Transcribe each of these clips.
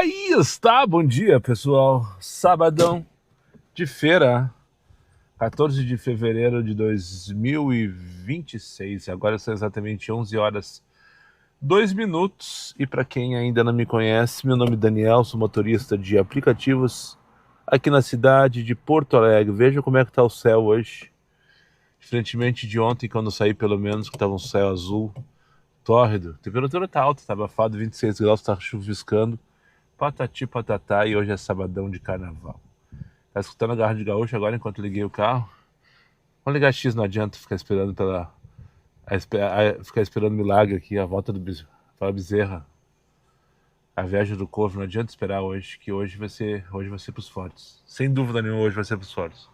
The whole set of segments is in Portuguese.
Aí está, bom dia pessoal, sabadão de feira, 14 de fevereiro de 2026, agora são exatamente 11 horas 2 minutos, e para quem ainda não me conhece, meu nome é Daniel, sou motorista de aplicativos aqui na cidade de Porto Alegre. Veja como é que está o céu hoje, diferentemente de ontem quando eu saí, pelo menos, que estava um céu azul, tórrido, a temperatura está alta, está abafado, 26 graus, está chuviscando, patati patatá, e hoje é sabadão de carnaval. Tá escutando a Garra de Gaúcho agora enquanto liguei o carro? Vamos ligar X, não adianta ficar esperando ficar esperando milagre aqui, a volta pela Bezerra, a viagem do Corvo. Não adianta esperar hoje, que hoje vai ser pros fortes. Sem dúvida nenhuma, hoje vai ser pros fortes.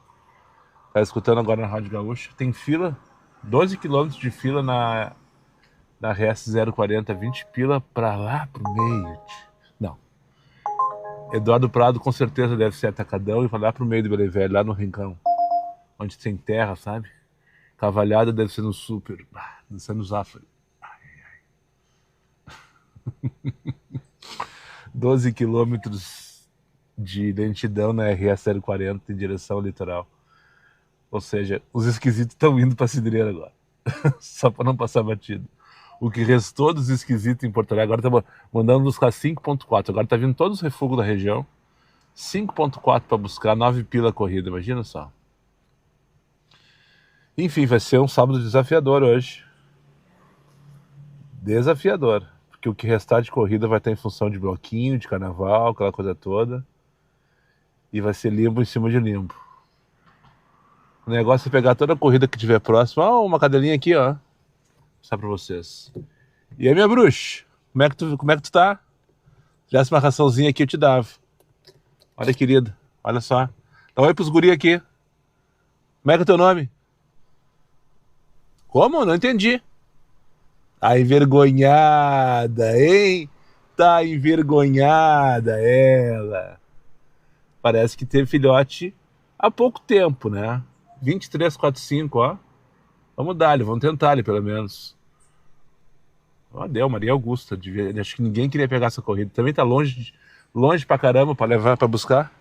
Tá escutando agora na Rádio Gaúcho? Tem fila, 12 quilômetros de fila na RS 040, 20 pila pra lá pro meio. Não. Eduardo Prado com certeza deve ser atacadão e vai lá pro meio do Belém Velho, lá no Rincão, onde tem terra, sabe? Cavalhada deve ser no Super, deve ser no Zafari. 12 quilômetros de lentidão na RS 040 em direção ao litoral. Ou seja, os esquisitos estão indo pra Cidreira agora. Só para não passar batido. O que restou dos esquisitos em Porto Alegre, agora tá mandando buscar 5.4. Agora tá vindo todos os refugos da região. 5.4 para buscar, 9 pila a corrida, imagina só. Enfim, vai ser um sábado desafiador hoje. Desafiador. Porque o que restar de corrida vai estar em função de bloquinho, de carnaval, aquela coisa toda. E vai ser limbo em cima de limbo. O negócio é pegar toda a corrida que tiver próxima. Ó, uma cadelinha aqui, ó. Vou mostrar pra vocês. E aí, minha bruxa? Como é que tu tá? Se tivesse uma raçãozinha aqui, eu te dava. Olha, querida. Olha só. Dá um oi pros guri aqui. Como é que é o teu nome? Como? Não entendi. Tá envergonhada, hein? Tá envergonhada ela. Parece que teve filhote há pouco tempo, né? 23, 45, ó. Vamos dar-lhe, vamos tentar-lhe pelo menos. Ó, deu, Maria Augusta. Acho que ninguém queria pegar essa corrida. Também tá longe pra caramba pra levar, pra buscar.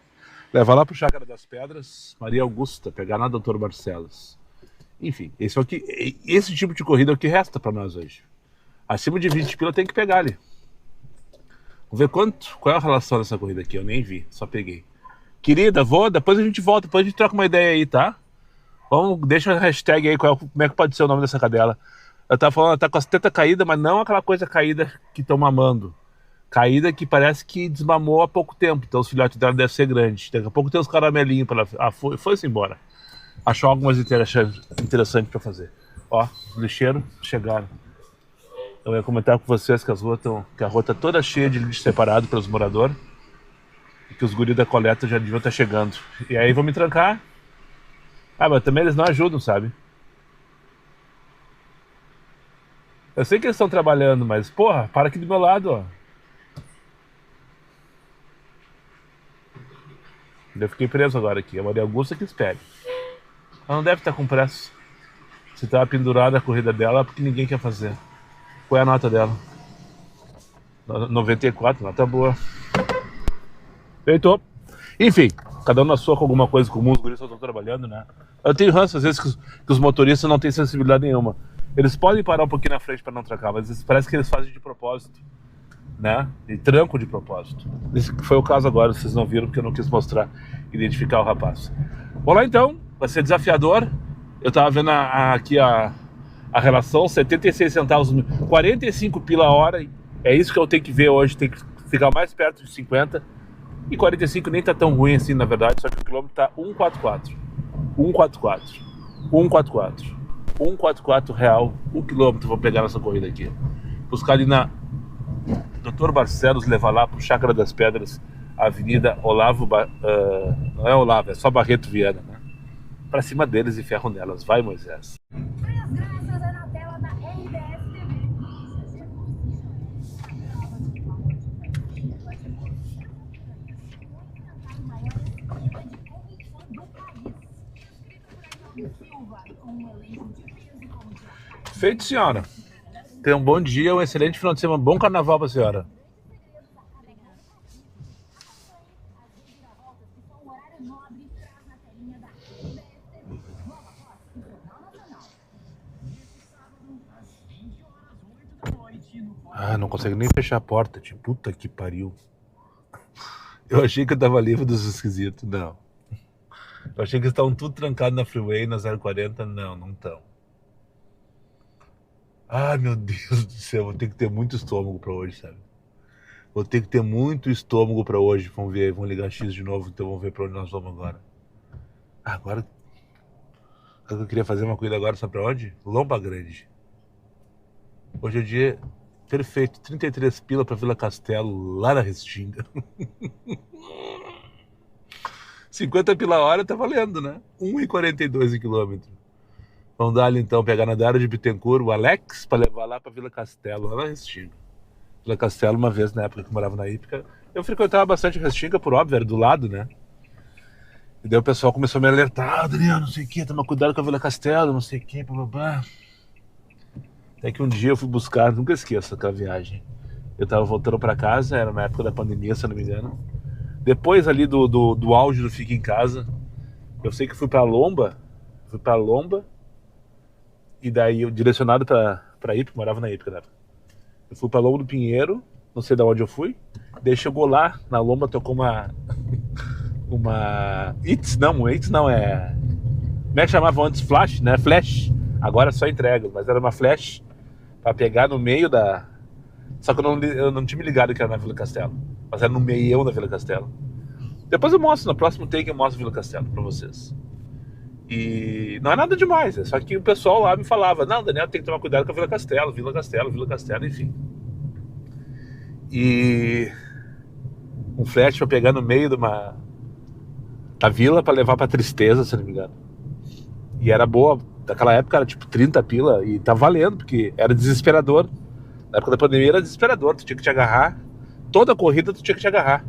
Levar lá pro Chácara das Pedras, Maria Augusta, pegar na Doutor Barcelos. Enfim, esse tipo de corrida é o que resta pra nós hoje. Acima de 20 pila tem que pegar ali. Vamos ver qual é a relação dessa corrida aqui. Eu nem vi, só peguei. Querida, depois a gente volta, depois a gente troca uma ideia aí, tá? Deixa a hashtag aí, como é que pode ser o nome dessa cadela. Ela tá falando, ela tá com as tetas caídas, mas não aquela coisa caída que estão mamando. Caída que parece que desmamou há pouco tempo, então os filhotes dela devem ser grandes. Daqui a pouco tem uns caramelinhos para ela. Ah, foi-se embora. Achou algumas interessantes para fazer. Ó, os lixeiros chegaram. Eu ia comentar com vocês que a rua tá toda cheia de lixo separado pelos moradores. E que os guris da coleta já deviam estar chegando. E aí vão me trancar. Ah, mas também eles não ajudam, sabe? Eu sei que eles estão trabalhando, mas, porra, para aqui do meu lado, ó. Eu fiquei preso agora aqui. A Maria Augusta que espere. Ela não deve estar com pressa. Se tava pendurada a corrida dela, é porque ninguém quer fazer. Qual é a nota dela? 94, nota boa. Feito. Enfim, cada um na sua com alguma coisa comum, os guris só estão trabalhando, né? Eu tenho ranço às vezes que os motoristas não têm sensibilidade nenhuma. Eles podem parar um pouquinho na frente para não trancar, mas parece que eles fazem de propósito, né? E trancam de propósito. Esse foi o caso agora, vocês não viram porque eu não quis identificar o rapaz. Vamos lá então, vai ser desafiador. Eu tava vendo aqui a relação, 76 centavos, 45 pila a hora. É isso que eu tenho que ver hoje, tem que ficar mais perto de 50. E 45 nem tá tão ruim assim, na verdade, só que o quilômetro tá 144. 144. 144. 144 real o quilômetro. Vou pegar nessa corrida aqui. Buscar ali na Doutor Barcelos, levar lá pro Chácara das Pedras, Avenida Olavo, não é Olavo, é só Barreto Viana, né? Pra cima deles e ferro nelas. Vai, Moisés. Feito, senhora. Tenha um bom dia, um excelente final de semana, bom carnaval pra senhora. Ah, não consegue nem fechar a porta, tipo, puta que pariu. Eu achei que eu tava livre dos esquisitos, não. Eu achei que eles estavam tudo trancados na freeway, na 040, não estão. Ai, meu Deus do céu, vou ter que ter muito estômago pra hoje, sabe? Vou ter que ter muito estômago pra hoje. Vamos ver, vamos ligar X de novo, então vamos ver pra onde nós vamos agora. Agora, eu queria fazer uma corrida agora, sabe pra onde? Lomba Grande. Hoje é o dia perfeito, 33 pila pra Vila Castelo, lá na Restinga. 50 pila a hora tá valendo, né? 1,42 o quilômetro. Vamos dar ali então, pegar na Dário de Bittencourt, o Alex, pra levar lá pra Vila Castelo, lá na Restinga. Vila Castelo, uma vez na época que eu morava na Ípica, eu frequentava bastante Restinga, por óbvio, era do lado, né? E daí o pessoal começou a me alertar, Daniel, não sei o que, toma cuidado com a Vila Castelo, não sei o que, blá. Até que um dia eu fui buscar, nunca esqueço aquela viagem. Eu tava voltando pra casa, era na época da pandemia, se eu não me engano. Depois ali do auge do Fica em Casa, eu sei que fui pra Lomba, e daí eu direcionado pra Ípica, morava na Ípica, né? Eu fui pra Lomba do Pinheiro, não sei de onde eu fui. Daí chegou lá, na Lomba tocou uma It's não, é... Como é que chamava antes? Flash, né? Flash. Agora é só entrega, mas era uma flash pra pegar no meio da... Só que eu não tinha me ligado que era na Vila Castelo. Mas era no meião da Vila Castelo. Depois eu mostro, no próximo take eu mostro Vila Castelo pra vocês. E não é nada demais, é só que o pessoal lá me falava, não, Daniel, tem que tomar cuidado com a Vila Castelo, enfim. E um flash pra pegar no meio da vila pra levar pra Tristeza, se não me engano. E era boa, naquela época era tipo 30 pila e tá valendo, porque era desesperador. Na época da pandemia era desesperador, tu tinha que te agarrar. Toda corrida tu tinha que te agarrar.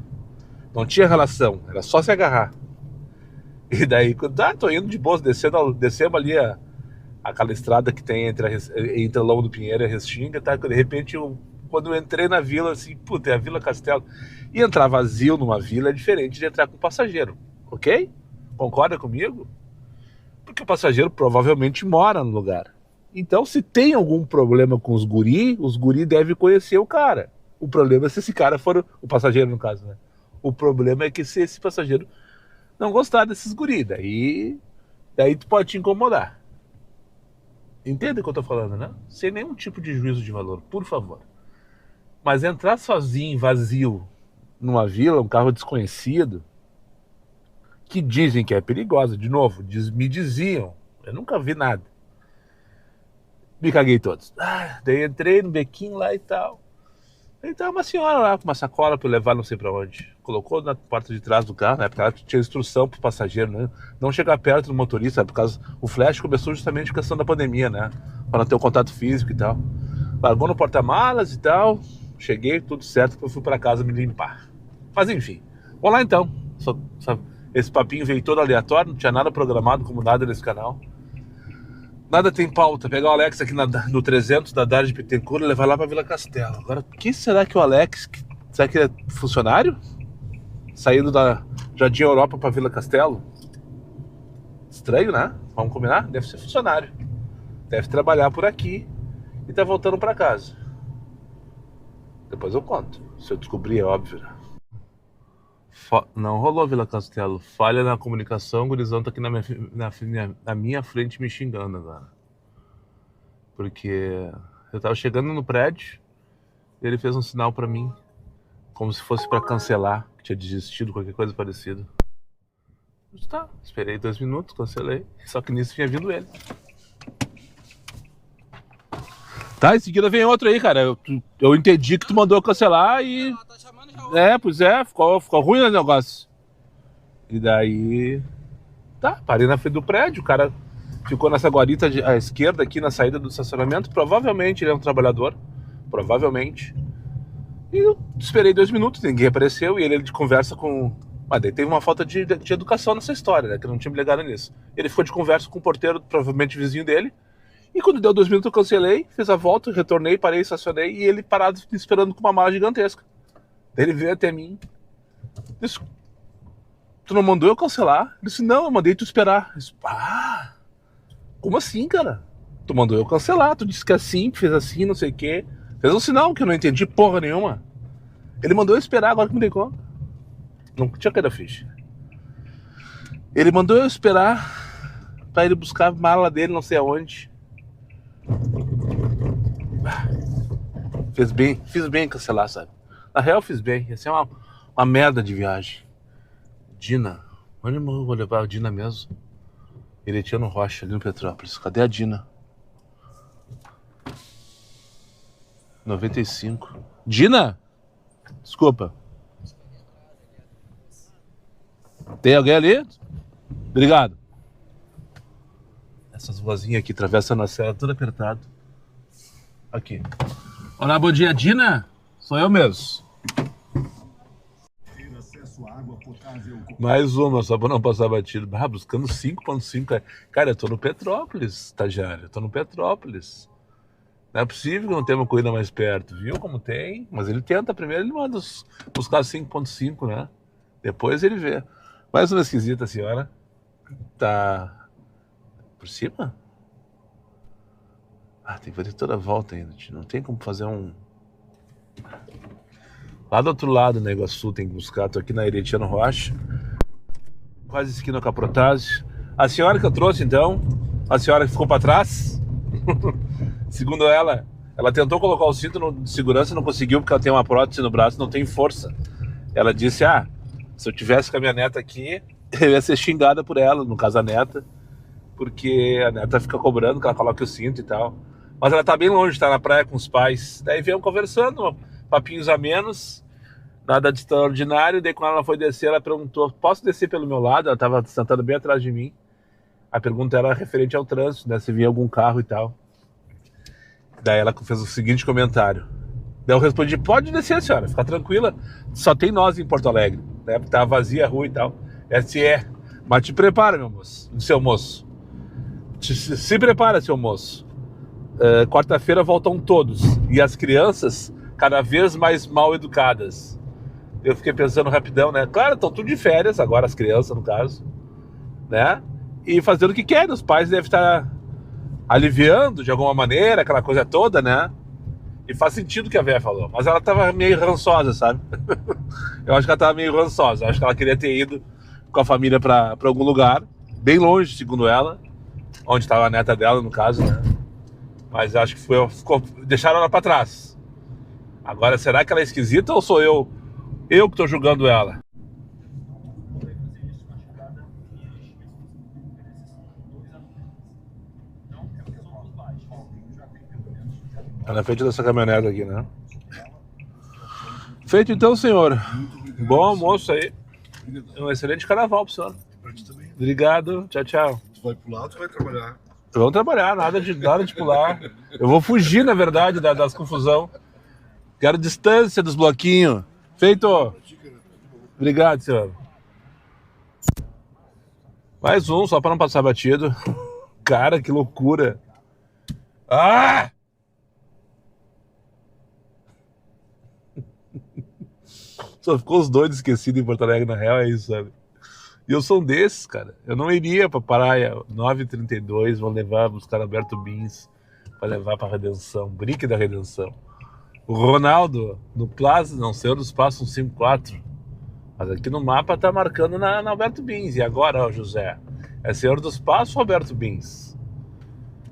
Não tinha relação, era só se agarrar. E daí, tô indo de boas, descendo ali aquela estrada que tem entre a Lomba do Pinheiro e a Restinga, tá? De repente, quando eu entrei na vila, assim, puta, é a Vila Castelo. E entrar vazio numa vila é diferente de entrar com passageiro, ok? Concorda comigo? Porque o passageiro provavelmente mora no lugar. Então, se tem algum problema com os guri devem conhecer o cara. O problema é se esse cara for o passageiro, no caso, né? O problema é que se esse passageiro não gostar desses guri, daí tu pode te incomodar. Entende o que eu tô falando, né? Sem nenhum tipo de juízo de valor, por favor. Mas entrar sozinho, vazio, numa vila, um carro desconhecido, que dizem que é perigosa, de novo, me diziam, eu nunca vi nada. Me caguei todos. Daí entrei no bequinho lá e tal. Aí tava uma senhora lá com uma sacola pra eu levar não sei pra onde. Colocou na porta de trás do carro, né? Porque ela tinha instrução pro passageiro, né? Não chegar perto do motorista, por causa... O flash começou justamente por questão da pandemia, né? Pra não ter o contato físico e tal. Largou no porta-malas e tal. Cheguei, tudo certo, eu fui pra casa me limpar. Mas enfim, vamos lá então. Esse papinho veio todo aleatório, não tinha nada programado como nada nesse canal. Nada tem pauta. Pegar o Alex aqui no 300 da Dário de Bittencourt e levar lá pra Vila Castelo. Agora, o que será que o Alex... Será que ele é funcionário? Saindo da Jardim Europa pra Vila Castelo? Estranho, né? Vamos combinar? Deve ser funcionário. Deve trabalhar por aqui e tá voltando pra casa. Depois eu conto. Se eu descobrir, é óbvio, né? Não rolou Vila Castelo. Falha na comunicação, o gurizão tá aqui na minha frente me xingando agora. Porque eu tava chegando no prédio e ele fez um sinal pra mim, como se fosse pra cancelar, que tinha desistido, qualquer coisa parecida. Tá, esperei 2 minutos, cancelei. Só que nisso tinha vindo ele. Tá, em seguida vem outro aí, cara. Eu entendi que tu mandou cancelar e... Pois é, ficou ruim o negócio. E daí... Tá, parei na frente do prédio, o cara ficou nessa guarita à esquerda aqui na saída do estacionamento. Provavelmente ele é um trabalhador. Provavelmente. E eu esperei 2 minutos, ninguém apareceu e ele de conversa com... Mas daí teve uma falta de educação nessa história, né? Que eu não tinha me ligado nisso. Ele ficou de conversa com o porteiro, provavelmente vizinho dele. E quando deu 2 minutos eu cancelei, fiz a volta, retornei, parei, estacionei e ele parado esperando com uma mala gigantesca. Daí ele veio até mim. Disse, tu não mandou eu cancelar? Ele disse, não, eu mandei tu esperar. Eu disse, como assim, cara? Tu mandou eu cancelar, tu disse que assim, fez assim, não sei o quê. Fez um sinal que eu não entendi porra nenhuma. Ele mandou eu esperar, agora que me dei conta. Não tinha caído a ficha. Ele mandou eu esperar pra ele buscar a mala dele, não sei aonde. Fiz bem em cancelar, sabe? Na real, fiz bem. Ia ser uma merda de viagem. Dina. Onde eu vou levar a Dina mesmo? Heretiano Rocha, ali no Petrópolis. Cadê a Dina? 95. Dina? Desculpa. Tem alguém ali? Obrigado. Essas ruazinhas aqui, atravessando a serra, tudo apertado. Aqui. Olá, bom dia, Dina? Sou eu mesmo. Mais uma, só pra não passar batido. Buscando 5.5. Cara, eu tô no Petrópolis, estagiário. Eu tô no Petrópolis. Não é possível que não tenha uma corrida mais perto. Viu como tem? Mas ele tenta primeiro, ele manda buscar 5.5, né? Depois ele vê. Mais uma esquisita, senhora. Tá por cima? Tem que fazer toda a volta ainda. Não tem como fazer um... Lá do outro lado, na Iguaçu, tem que buscar. Tô aqui na Heretiano Rocha. Quase esquina com a Protásio. A senhora que eu trouxe, então, a senhora que ficou pra trás, segundo ela tentou colocar o cinto de segurança e não conseguiu porque ela tem uma prótese no braço, não tem força. Ela disse, se eu tivesse com a minha neta aqui, eu ia ser xingada por ela, no caso a neta, porque a neta fica cobrando que ela coloque o cinto e tal. Mas ela tá bem longe, tá na praia com os pais. Daí veio conversando, papinhos a menos, nada de extraordinário. Daí quando ela foi descer, ela perguntou, posso descer pelo meu lado? Ela tava sentada bem atrás de mim. A pergunta era referente ao trânsito, né? Se vinha algum carro e tal. Daí ela fez o seguinte comentário. Daí eu respondi, pode descer, senhora, fica tranquila. Só tem nós em Porto Alegre, né? Porque tá vazia a rua e tal. Mas te prepara, meu moço, seu moço. Se prepara, seu moço. Quarta-feira voltam todos. E as crianças cada vez mais mal educadas. Eu fiquei pensando rapidão, né? Claro, estão tudo de férias, agora as crianças, no caso. Né? E fazendo o que querem. Os pais devem estar aliviando de alguma maneira, aquela coisa toda, né? E faz sentido o que a véia falou. Mas ela tava meio rançosa, sabe? Eu acho que ela tava meio rançosa. Eu acho que ela queria ter ido com a família pra algum lugar, bem longe, segundo ela, onde estava a neta dela, no caso, né? Mas acho que deixaram ela pra trás. Agora, será que ela é esquisita ou sou eu que tô julgando ela? Tá na frente dessa caminhonete aqui, né? Feito então, senhor. Bom almoço aí. Um excelente carnaval pro senhor. Obrigado. Tchau, tchau. Tu vai pular ou tu vai trabalhar? Vamos trabalhar, nada de pular. Eu vou fugir, na verdade, das confusão. Quero distância dos bloquinhos. Feito. Obrigado, senhor. Mais um, só para não passar batido. Cara, que loucura. Só ficou os doidos esquecidos em Porto Alegre, na real, é isso, sabe? E eu sou um desses, cara. Eu não iria pra praia 9h32, vou levar buscar Alberto Bins pra levar pra Redenção, Brick da Redenção. O Ronaldo, no Plaza, não sei onde os passam 5-4. Mas aqui no mapa tá marcando na Alberto Bins. E agora, ó, José? É Senhor dos Passos ou Alberto Bins?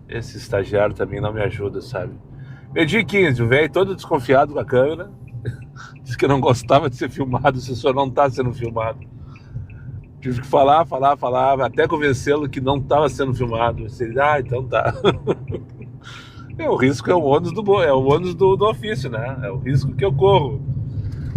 Esse estagiário também não me ajuda, sabe? Meio-dia 15, o velho todo desconfiado com a câmera. Disse que não gostava de ser filmado, se o senhor não tá sendo filmado. Tive que falar, até convencê-lo que não estava sendo filmado. Ele, então tá. O risco é o ônus do ofício, né? É o risco que eu corro.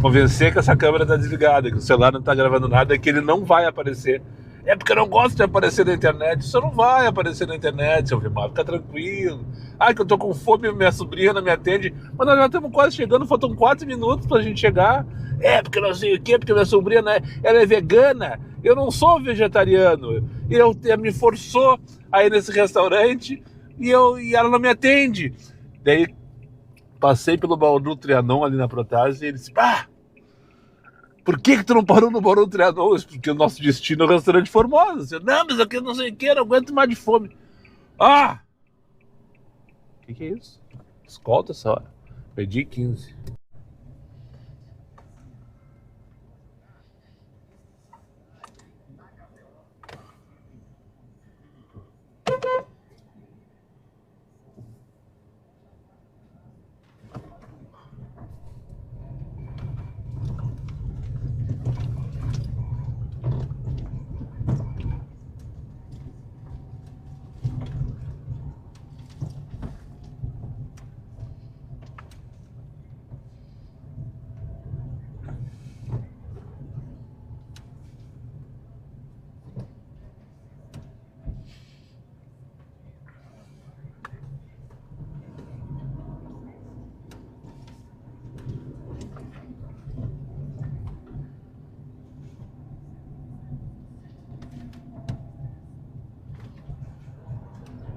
Convencer que essa câmera tá desligada, que o celular não tá gravando nada, que ele não vai aparecer. É porque eu não gosto de aparecer na internet. Isso não vai aparecer na internet, seu Vimar. Fica tranquilo. Que eu tô com fome, minha sobrinha não me atende. Mas nós já estamos quase chegando, faltam 4 minutos pra gente chegar. Porque não sei o quê, porque minha sobrinha, né, ela é vegana. Eu não sou vegetariano. E ela me forçou a ir nesse restaurante e ela não me atende. Daí passei pelo Bauru Trianon ali na Protásio e ele disse, por que tu não parou no Bauru Trianon? Porque o nosso destino é o restaurante Formosa. Não, mas aqui não sei o que, não aguento mais de fome. O que é isso? Escolta essa hora. Pedi 15.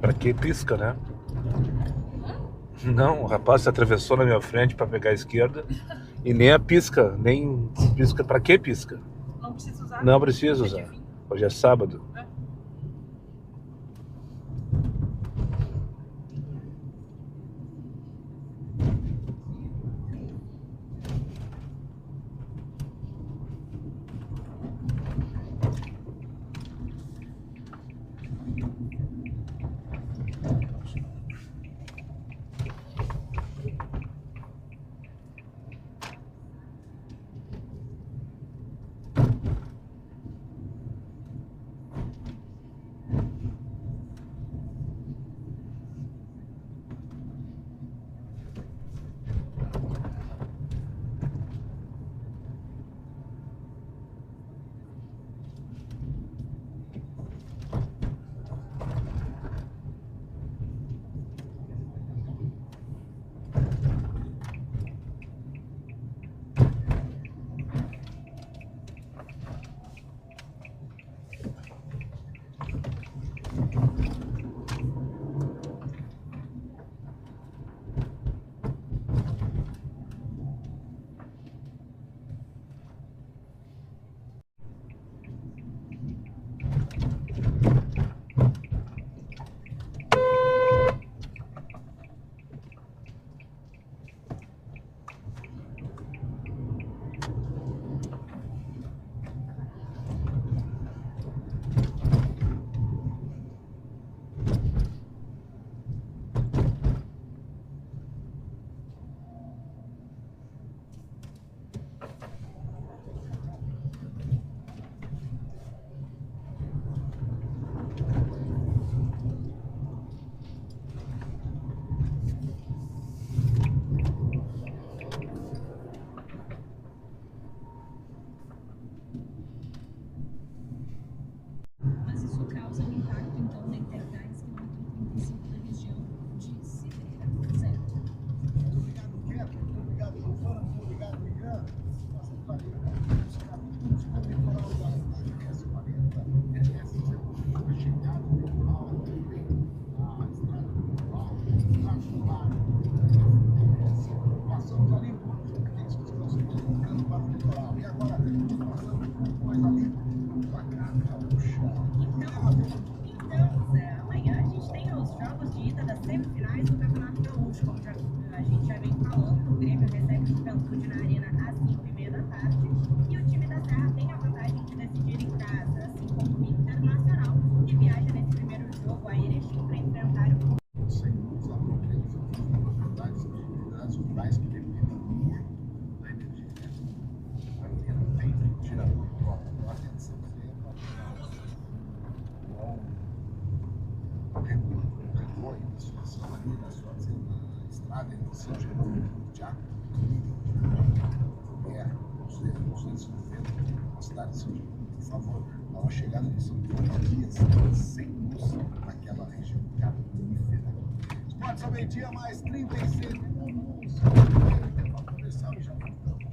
Pra que pisca, né? Não, o rapaz atravessou na minha frente pra pegar a esquerda e nem a pisca, nem pisca. Pra que pisca? Não precisa usar? Não precisa usar. Hoje é sábado. Mas isso causa um impacto, então, na integridade quilômetro 35 da região de Sideira, certo? Muito obrigado, Keto. Muito obrigado, Giovana. Muito obrigado, Miguel. Nossa, os capítulos do litoral da S40, essa chegada do litoral, também a estrada do litoral, passamos ali por aqueles que estão se deslocando para o litoral. E agora, nós passamos por mais ali, para cá, gaúcha. Então, Zé, amanhã a gente tem os jogos de ida das semifinais do Campeonato Gaúcho. Como a gente já vem falando, o Grêmio recebe o Juventude na Arena às 5h30 da tarde. E o time da Serra tem a vantagem de decidir em casa, assim como o Internacional, que viaja nesse primeiro jogo a Erechim para enfrentar o... Sem usar aqueles propriedades rurais que dependem muito da energia elétrica. A maioria não tem gerador próprio. A atenção regulou ainda a situação ali na sua estrada entre São Jerônimo e Tiago, BR-290, na cidade de São Jerônimo, por favor, ao chegada de São Paulo, dias sem luz naquela região carbonífera. Esportes ao meio-dia, mais 36 minutos. Intervalo comercial e já voltamos.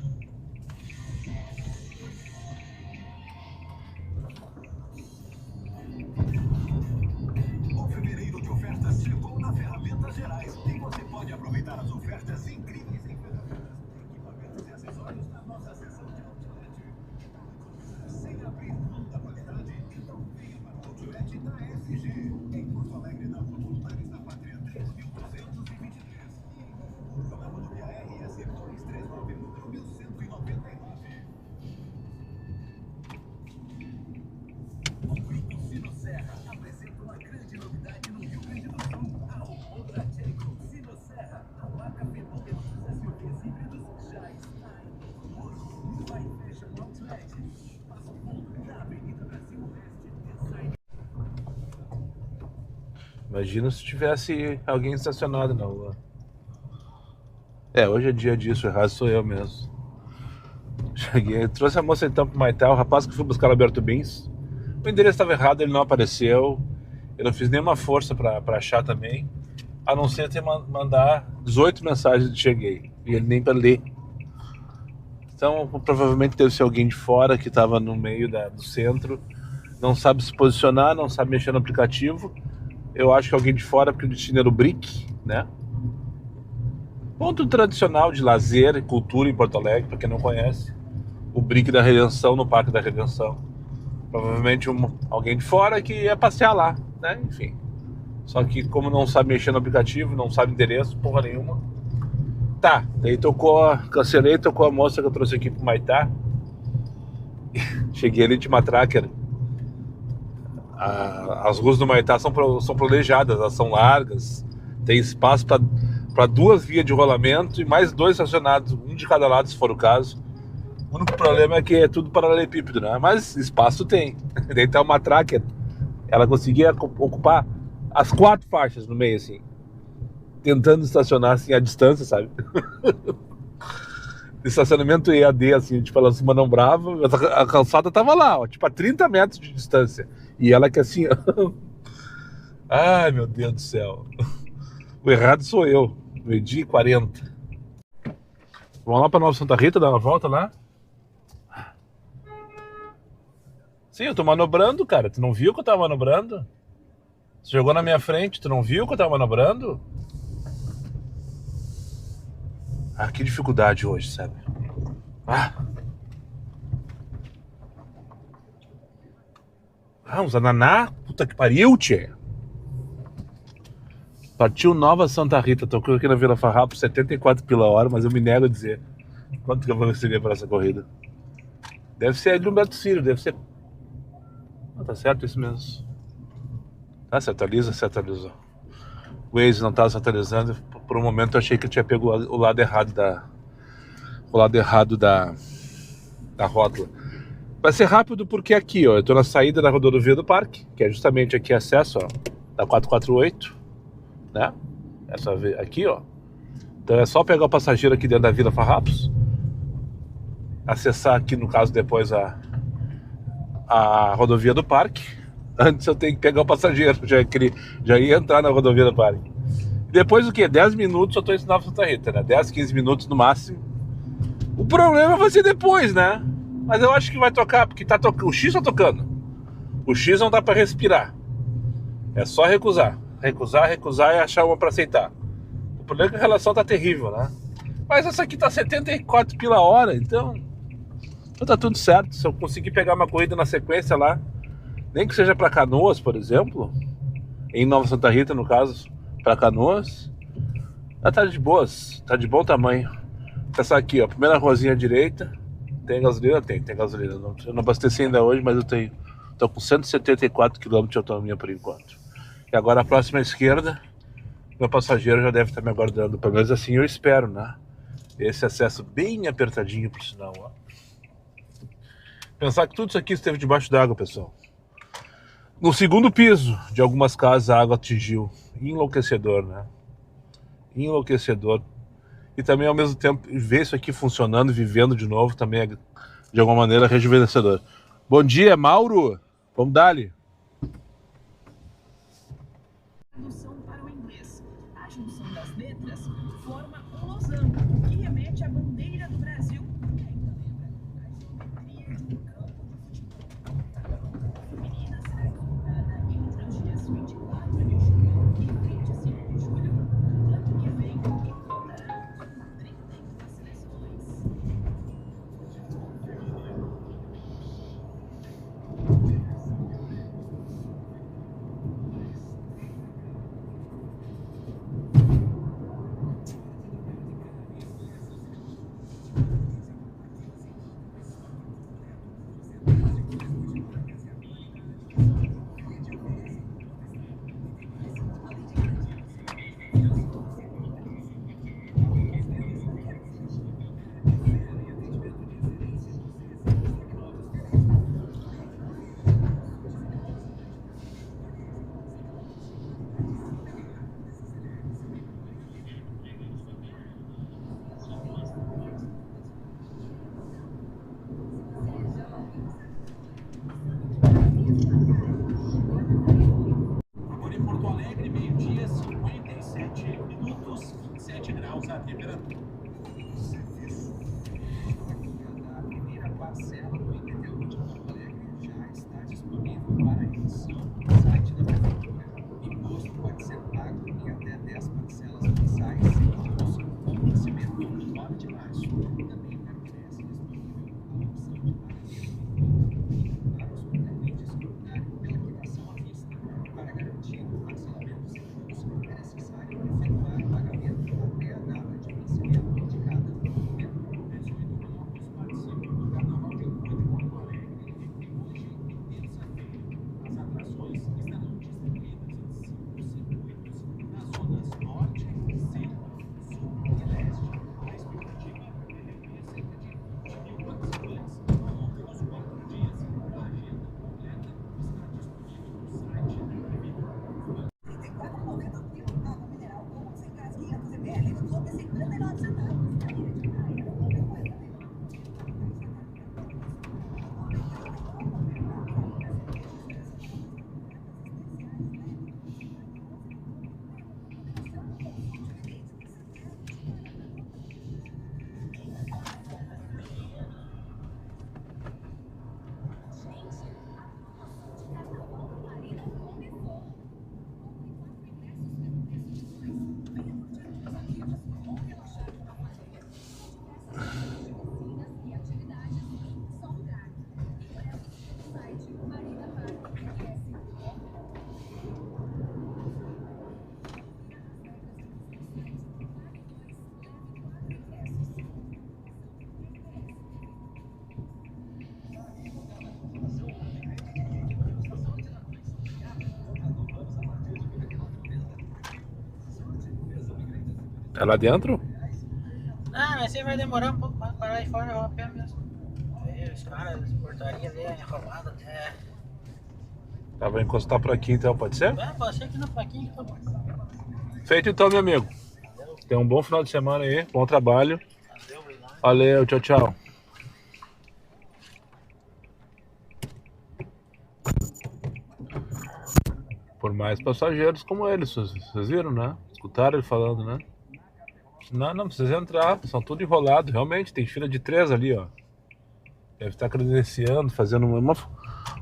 O fevereiro de ofertas chegou na Ferramentas Gerais e você pode aproveitar as ofertas incríveis em ferramentas, equipamentos e acessórios na nossa seção de outlet. Sem abrir mão da qualidade, então venha para o outlet da FG, em Porto Alegre, na Rua Voluntários da Pátria 3223 e em Novo Hamburgo, na rodovia Imagina se tivesse alguém estacionado na rua. Hoje é dia disso, o errado sou eu mesmo. Cheguei, trouxe a moça então pro Maitá, o rapaz que foi buscar o Alberto Bins. O endereço estava errado, ele não apareceu. Eu não fiz nenhuma força pra achar também. A não ser ter mandar 18 mensagens de cheguei. E ele nem pra ler. Então provavelmente deve ser alguém de fora que estava no meio do centro. Não sabe se posicionar, não sabe mexer no aplicativo. Eu acho que alguém de fora, porque o destino era o Brick, né? Ponto tradicional de lazer e cultura em Porto Alegre, para quem não conhece. O Brick da Redenção, no Parque da Redenção. Provavelmente alguém de fora que ia passear lá, né? Enfim. Só que como não sabe mexer no aplicativo, não sabe endereço, porra nenhuma. Tá, daí cancelei, tocou a moça que eu trouxe aqui pro Maitá. Cheguei ali de Matraquer. As ruas do Maitá são planejadas, elas são largas, tem espaço para 2 vias de rolamento e mais 2 estacionados, um de cada lado se for o caso. O único problema é que é tudo paralelepípedo, né? Mas espaço tem. Daí tá uma Tracker, ela conseguia ocupar as 4 faixas no meio, assim, tentando estacionar assim à distância, sabe? Estacionamento EAD, assim, tipo, ela se Manão Brava, a calçada tava lá, ó, tipo, a 30 metros de distância. E ela que assim, ó. Ai, meu Deus do céu. O errado sou eu. 12h40. Vamos lá pra Nova Santa Rita, dar uma volta lá? Sim, eu tô manobrando, cara. Tu não viu que eu tava manobrando? Você jogou na minha frente, tu não viu que eu tava manobrando? Que dificuldade hoje, sabe? Uns ananá, puta que pariu, tchê. Partiu Nova Santa Rita, tô aqui na Vila Farrapo, 74 pila hora, mas eu me nego a dizer quanto que eu vou receber por essa corrida. Deve ser de Humberto Ciro, deve ser... tá certo isso mesmo. Tá, se atualiza. O Waze não tava se atualizando, por um momento eu achei que eu tinha pego o lado errado da rótula. Vai ser rápido porque aqui, ó, eu tô na saída da rodovia do Parque, que é justamente aqui acesso, ó, da 448, né? Essa aqui, ó. Então é só pegar o passageiro aqui dentro da Vila Farrapos, acessar aqui, no caso, depois a rodovia do Parque. Antes eu tenho que pegar o passageiro, já ia entrar na rodovia do Parque. Depois o quê? 10 minutos eu tô em Nova Santa Rita, né? 10, 15 minutos no máximo. O problema vai ser depois, né? Mas eu acho que vai tocar, porque o X tá tocando. O X não dá pra respirar. É só recusar e achar uma pra aceitar. O problema é que a relação tá terrível, né? Mas essa aqui tá 74 pila hora, então tá tudo certo. Se eu conseguir pegar uma corrida na sequência lá, nem que seja pra Canoas, por exemplo, em Nova Santa Rita, no caso, pra Canoas, tá de boas, tá de bom tamanho. Essa aqui, ó, primeira ruazinha à direita. Tem gasolina? Tem gasolina. Eu não abasteci ainda hoje, mas tô com 174 km de autonomia por enquanto. E agora a próxima esquerda, meu passageiro já deve estar me aguardando. Pelo menos assim eu espero, né? Esse acesso bem apertadinho, por sinal, ó. Pensar que tudo isso aqui esteve debaixo d'água, pessoal. No segundo piso de algumas casas a água atingiu. Enlouquecedor, né? Enlouquecedor. E também, ao mesmo tempo, ver isso aqui funcionando, vivendo de novo, também é, de alguma maneira, rejuvenescedor. Bom dia, Mauro! Vamos dar-lhe! Tradução para o inglês. A junção das letras forma um losango, que remete à bandeira do Brasil. E ainda lembra a geometria de um campo de futebol. A Copa Feminina será disputada entre os dias 24 de julho e 25 de julho, no ano que vem, e contará com 32 seleções. É lá dentro? Não, mas você vai demorar um pouco mais para lá e fora, eu vou a pé mesmo. Aí os caras, as portarias ali, enrolado até. Tá, vou encostar por aqui então, pode ser? Pode ser aqui no plaquinho, tá bom. Feito então, meu amigo. Tenha um bom final de semana aí, bom trabalho. Valeu, obrigado. Valeu, tchau, tchau. Por mais passageiros como eles, vocês viram, né? Escutaram ele falando, né? Não precisa entrar, são tudo enrolado. Realmente, tem fila de 3 ali, ó. Deve estar credenciando, fazendo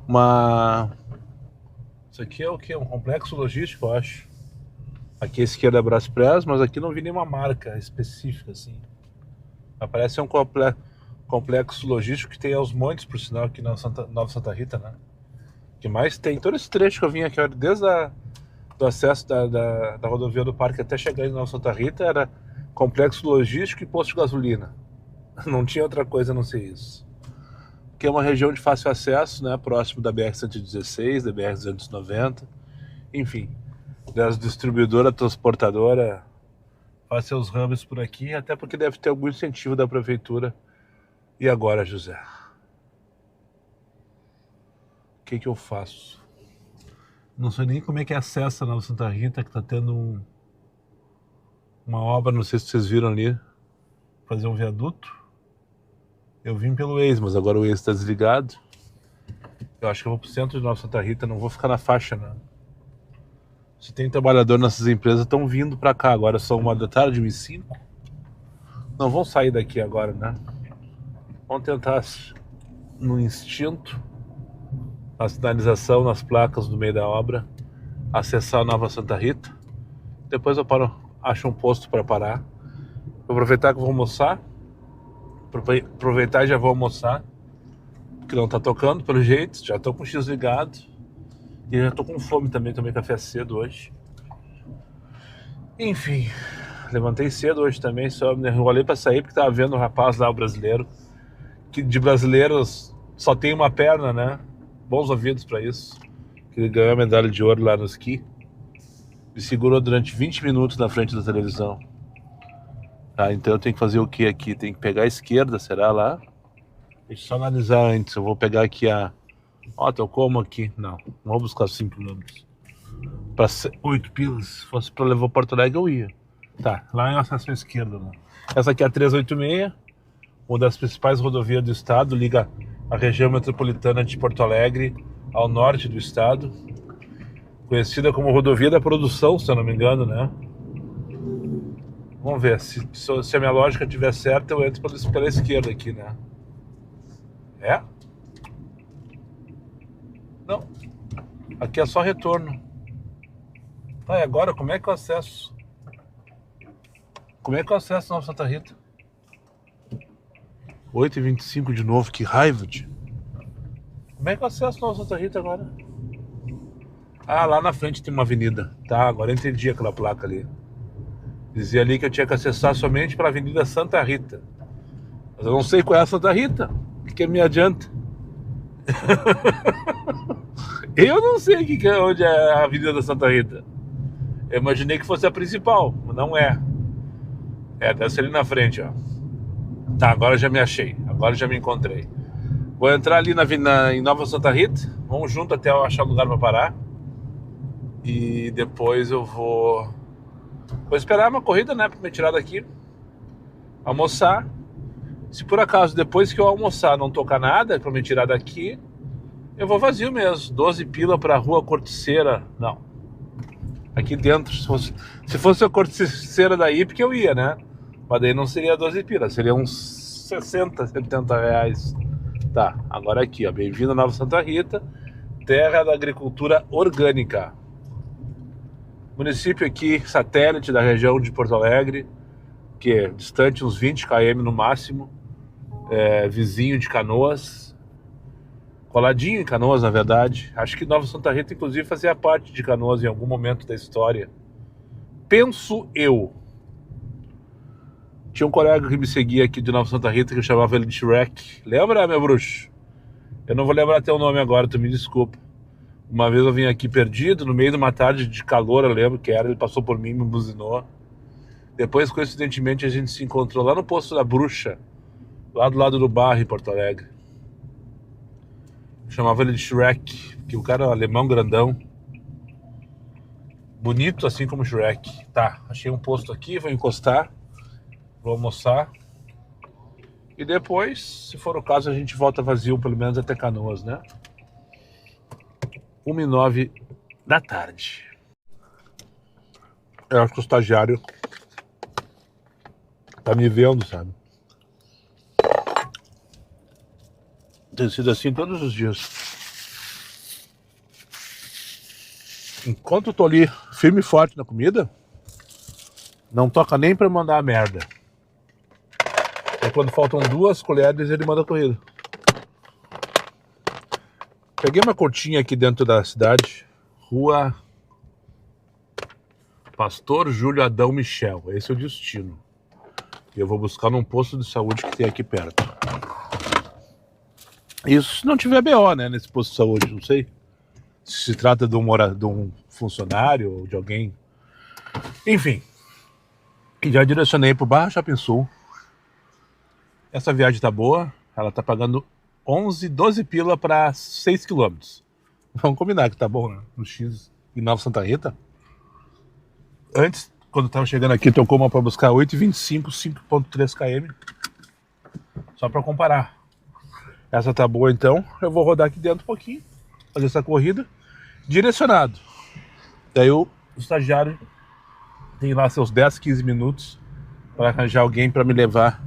uma... Isso aqui é o quê? Um complexo logístico, eu acho. Aqui à esquerda é Braspress, mas aqui não vi nenhuma marca específica, assim. Parece ser um complexo logístico que tem aos montes, por sinal, aqui na Nova Santa Rita, né? Que mais tem? Todo esse trecho que eu vim aqui, desde do acesso da rodovia do Parque até chegar em Nova Santa Rita, era complexo logístico e posto de gasolina. Não tinha outra coisa a não ser isso. Que é uma região de fácil acesso, né? Próximo da BR-116, da BR-290, enfim, das distribuidoras, transportadora, faz seus ramos por aqui, até porque deve ter algum incentivo da prefeitura. E agora, José? O que eu faço? Não sei nem como é que acessa a Nova Santa Rita, que tá tendo uma obra, não sei se vocês viram ali, fazer um viaduto. Eu vim pelo Waze, mas agora o Waze está desligado. Eu acho que eu vou pro centro de Nova Santa Rita, não vou ficar na faixa, não. Se tem trabalhador nessas empresas, estão vindo para cá. Agora são 1h da tarde, 1h05. Não vão sair daqui agora, né? Vamos tentar, no instinto, a sinalização nas placas no meio da obra, acessar a Nova Santa Rita. Depois eu acho um posto para parar. Vou aproveitar que eu vou almoçar. Aproveitar e já vou almoçar, que não tá tocando pelo jeito. Já tô com o X ligado e já tô com fome também. Tomei café cedo hoje. Enfim, levantei cedo hoje também. Só me enrolei pra sair porque tava vendo um rapaz lá, o brasileiro, que de brasileiros só tem uma perna, né? Bons ouvidos pra isso. Que ele ganhou a medalha de ouro lá no esqui. Me segurou durante 20 minutos na frente da televisão. Tá, então eu tenho que fazer o que aqui? Tem que pegar a esquerda, será lá? Deixa eu só analisar antes. Eu vou pegar aqui a... Ó, tô como aqui? Não vou buscar 5 km. Pra 8 pilas. Se fosse pra levar Porto Alegre, eu ia. Tá, lá é a acesso à esquerda, né? Essa aqui é a 386, uma das principais rodovias do estado, liga a região metropolitana de Porto Alegre ao norte do estado. Conhecida como rodovia da produção, se eu não me engano, né? Vamos ver, se a minha lógica estiver certa, eu entro pela esquerda aqui, né? É? Não. Aqui é só retorno. Tá, e agora como é que eu acesso? Como é que eu acesso Nova Santa Rita? 8h25 de novo, que raiva, tio. Como é que eu acesso Nova Santa Rita agora? Ah, lá na frente tem uma avenida. Tá, agora eu entendi aquela placa ali. Dizia ali que eu tinha que acessar somente pela Avenida Santa Rita. Mas eu não sei qual é a Santa Rita. O que me adianta? Eu não sei onde é a Avenida da Santa Rita. Eu imaginei que fosse a principal, mas não é. É, deve ser ali na frente, ó. Tá, agora já me achei. Agora já me encontrei. Vou entrar ali em Nova Santa Rita. Vamos junto até eu achar um lugar para parar. E depois eu vou esperar uma corrida, né, pra me tirar daqui, almoçar. Se por acaso depois que eu almoçar não tocar nada pra me tirar daqui, eu vou vazio mesmo. 12 pila pra Rua Corticeira. Não, aqui dentro, se fosse a Corticeira daí, porque eu ia, né? Mas daí não seria 12 pila, seria uns 60, 70 reais. Tá, agora aqui, ó, bem-vindo a Nova Santa Rita, terra da agricultura orgânica. Município aqui, satélite da região de Porto Alegre, que é distante uns 20 km no máximo, vizinho de Canoas, coladinho em Canoas, na verdade. Acho que Nova Santa Rita, inclusive, fazia parte de Canoas em algum momento da história. Penso eu. Tinha um colega que me seguia aqui de Nova Santa Rita, que eu chamava ele de Shrek. Lembra, meu bruxo? Eu não vou lembrar teu nome agora, tu me desculpa. Uma vez eu vim aqui perdido, no meio de uma tarde de calor, eu lembro que era, ele passou por mim, me buzinou. Depois, coincidentemente, a gente se encontrou lá no Posto da Bruxa, lá do lado do bar em Porto Alegre. Chamava ele de Shrek, que o cara é um alemão grandão. Bonito assim como Shrek. Tá, achei um posto aqui, vou encostar. Vou almoçar. E depois, se for o caso, a gente volta vazio, pelo menos até Canoas, né? 1h09 da tarde. Eu acho que o estagiário tá me vendo, sabe? Tem sido assim todos os dias. Enquanto eu tô ali firme e forte na comida, não toca nem pra mandar a merda. E quando faltam 2 colheres, ele manda a corrida. Peguei uma curtinha aqui dentro da cidade. Rua Pastor Júlio Adão Michel. Esse é o destino. E eu vou buscar num posto de saúde que tem aqui perto. Isso se não tiver BO, né, nesse posto de saúde. Não sei se trata de um funcionário ou de alguém. Enfim. E já direcionei pro Barra Shopping Sul. Essa viagem tá boa. Ela tá pagando 12 pila para 6 km. Vamos combinar que tá bom, né? No X em Nova Santa Rita. Antes, quando eu tava chegando aqui, tocou uma para buscar 8,25, 5,3 km. Só para comparar. Essa tá boa, então. Eu vou rodar aqui dentro um pouquinho, fazer essa corrida direcionado. Daí o estagiário tem lá seus 10, 15 minutos para arranjar alguém para me levar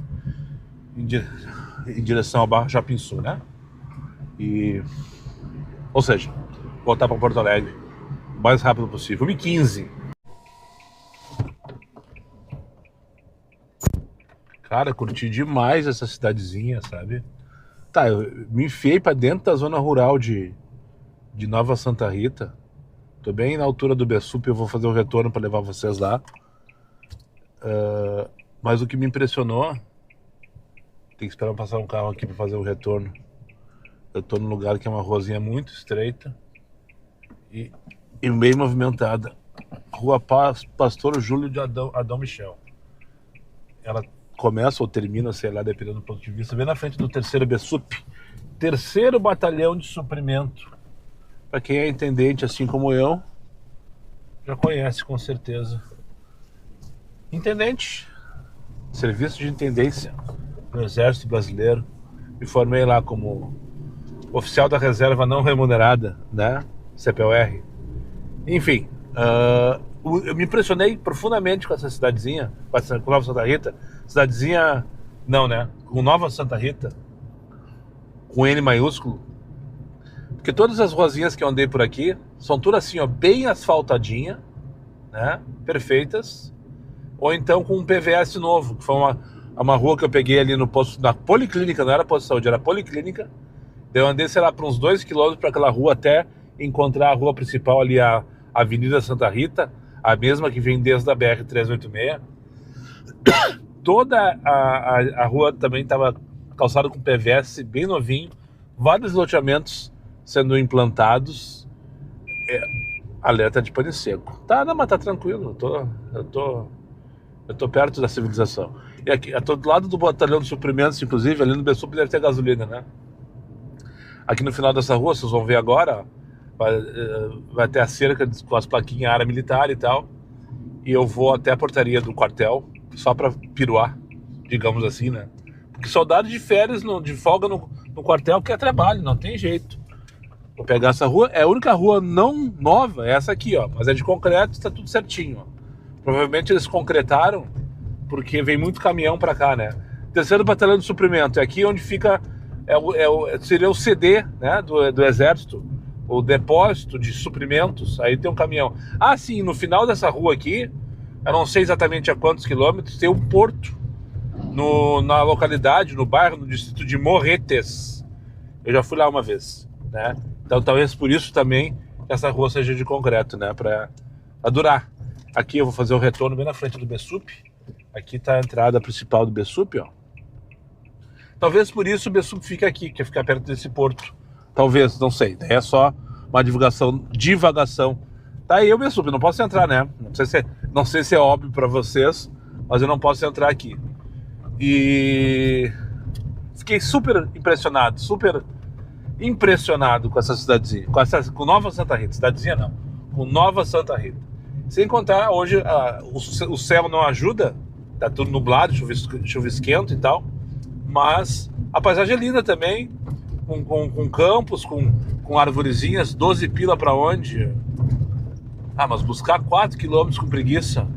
em direção ao Barra Shopping Sul, né? Ou seja, voltar para Porto Alegre o mais rápido possível. 1h15. Cara, curti demais essa cidadezinha, sabe? Tá, eu me enfiei pra dentro da zona rural de Nova Santa Rita. Tô bem na altura do Bessup, eu vou fazer o retorno pra levar vocês lá. Mas o que me impressionou... Tem que esperar passar um carro aqui pra fazer o retorno. Eu tô num lugar que é uma ruazinha muito estreita e bem movimentada. Rua Pastor Júlio de Adão Michel. Ela começa ou termina, sei lá, dependendo do ponto de vista, bem na frente do 3º Bessup, 3º Batalhão de Suprimento. Para quem é intendente, assim como eu, já conhece com certeza. Intendente, serviço de intendência no Exército Brasileiro. Me formei lá como oficial da reserva não remunerada, né? CPOR. Enfim, eu me impressionei profundamente com essa cidadezinha, com Nova Santa Rita. Cidadezinha, não, né? Com Nova Santa Rita, com N maiúsculo. Porque todas as ruazinhas que eu andei por aqui são tudo assim, ó, bem asfaltadinha, né? Perfeitas. Ou então com um PVS novo, que foi uma rua que eu peguei ali no posto, na Policlínica, não era posto de saúde, era Policlínica. Eu andei, sei lá, por uns 2 km para aquela rua até encontrar a rua principal ali, a Avenida Santa Rita, a mesma que vem desde a BR-386. Toda a rua também estava calçada com PVS, bem novinho, vários loteamentos sendo implantados. Alerta de pane seco. Tá, não, mas tá tranquilo, eu tô perto da civilização. E aqui, eu tô do lado do batalhão de suprimentos, inclusive, ali no Bessup deve ter gasolina, né? Aqui no final dessa rua, vocês vão ver agora, ó, vai ter a cerca com as plaquinhas área militar e tal. E eu vou até a portaria do quartel, só pra piruar, digamos assim, né? Porque soldado de férias, de folga no quartel quer trabalho, não tem jeito. Vou pegar essa rua, é a única rua não nova, é essa aqui, ó. Mas é de concreto, está tudo certinho, ó. Provavelmente eles concretaram porque vem muito caminhão pra cá, né? 3º Batalhão de Suprimento, é aqui onde fica, seria o CD, né, do Exército, o depósito de suprimentos, aí tem um caminhão. Ah, sim, no final dessa rua aqui, eu não sei exatamente a quantos quilômetros, tem um porto na localidade, no bairro, no distrito de Morretes. Eu já fui lá uma vez, né? Então talvez por isso também essa rua seja de concreto, né, pra durar. Aqui eu vou fazer o retorno bem na frente do Bessup. Aqui tá a entrada principal do Bessup, ó. Talvez por isso o Bessup fique aqui, quer ficar perto desse porto. Talvez, não sei. É só uma divagação. Tá aí o Bessup, não posso entrar, né? Não sei se é óbvio pra vocês, mas eu não posso entrar aqui. E fiquei super impressionado com essa cidadezinha, com Nova Santa Rita. Cidadezinha não, com Nova Santa Rita. Sem contar, hoje o céu não ajuda, tá tudo nublado, chuvisquento e tal, mas a paisagem é linda também, com campos, com arvorezinhas. 12 pila pra onde? Mas buscar 4 km com preguiça,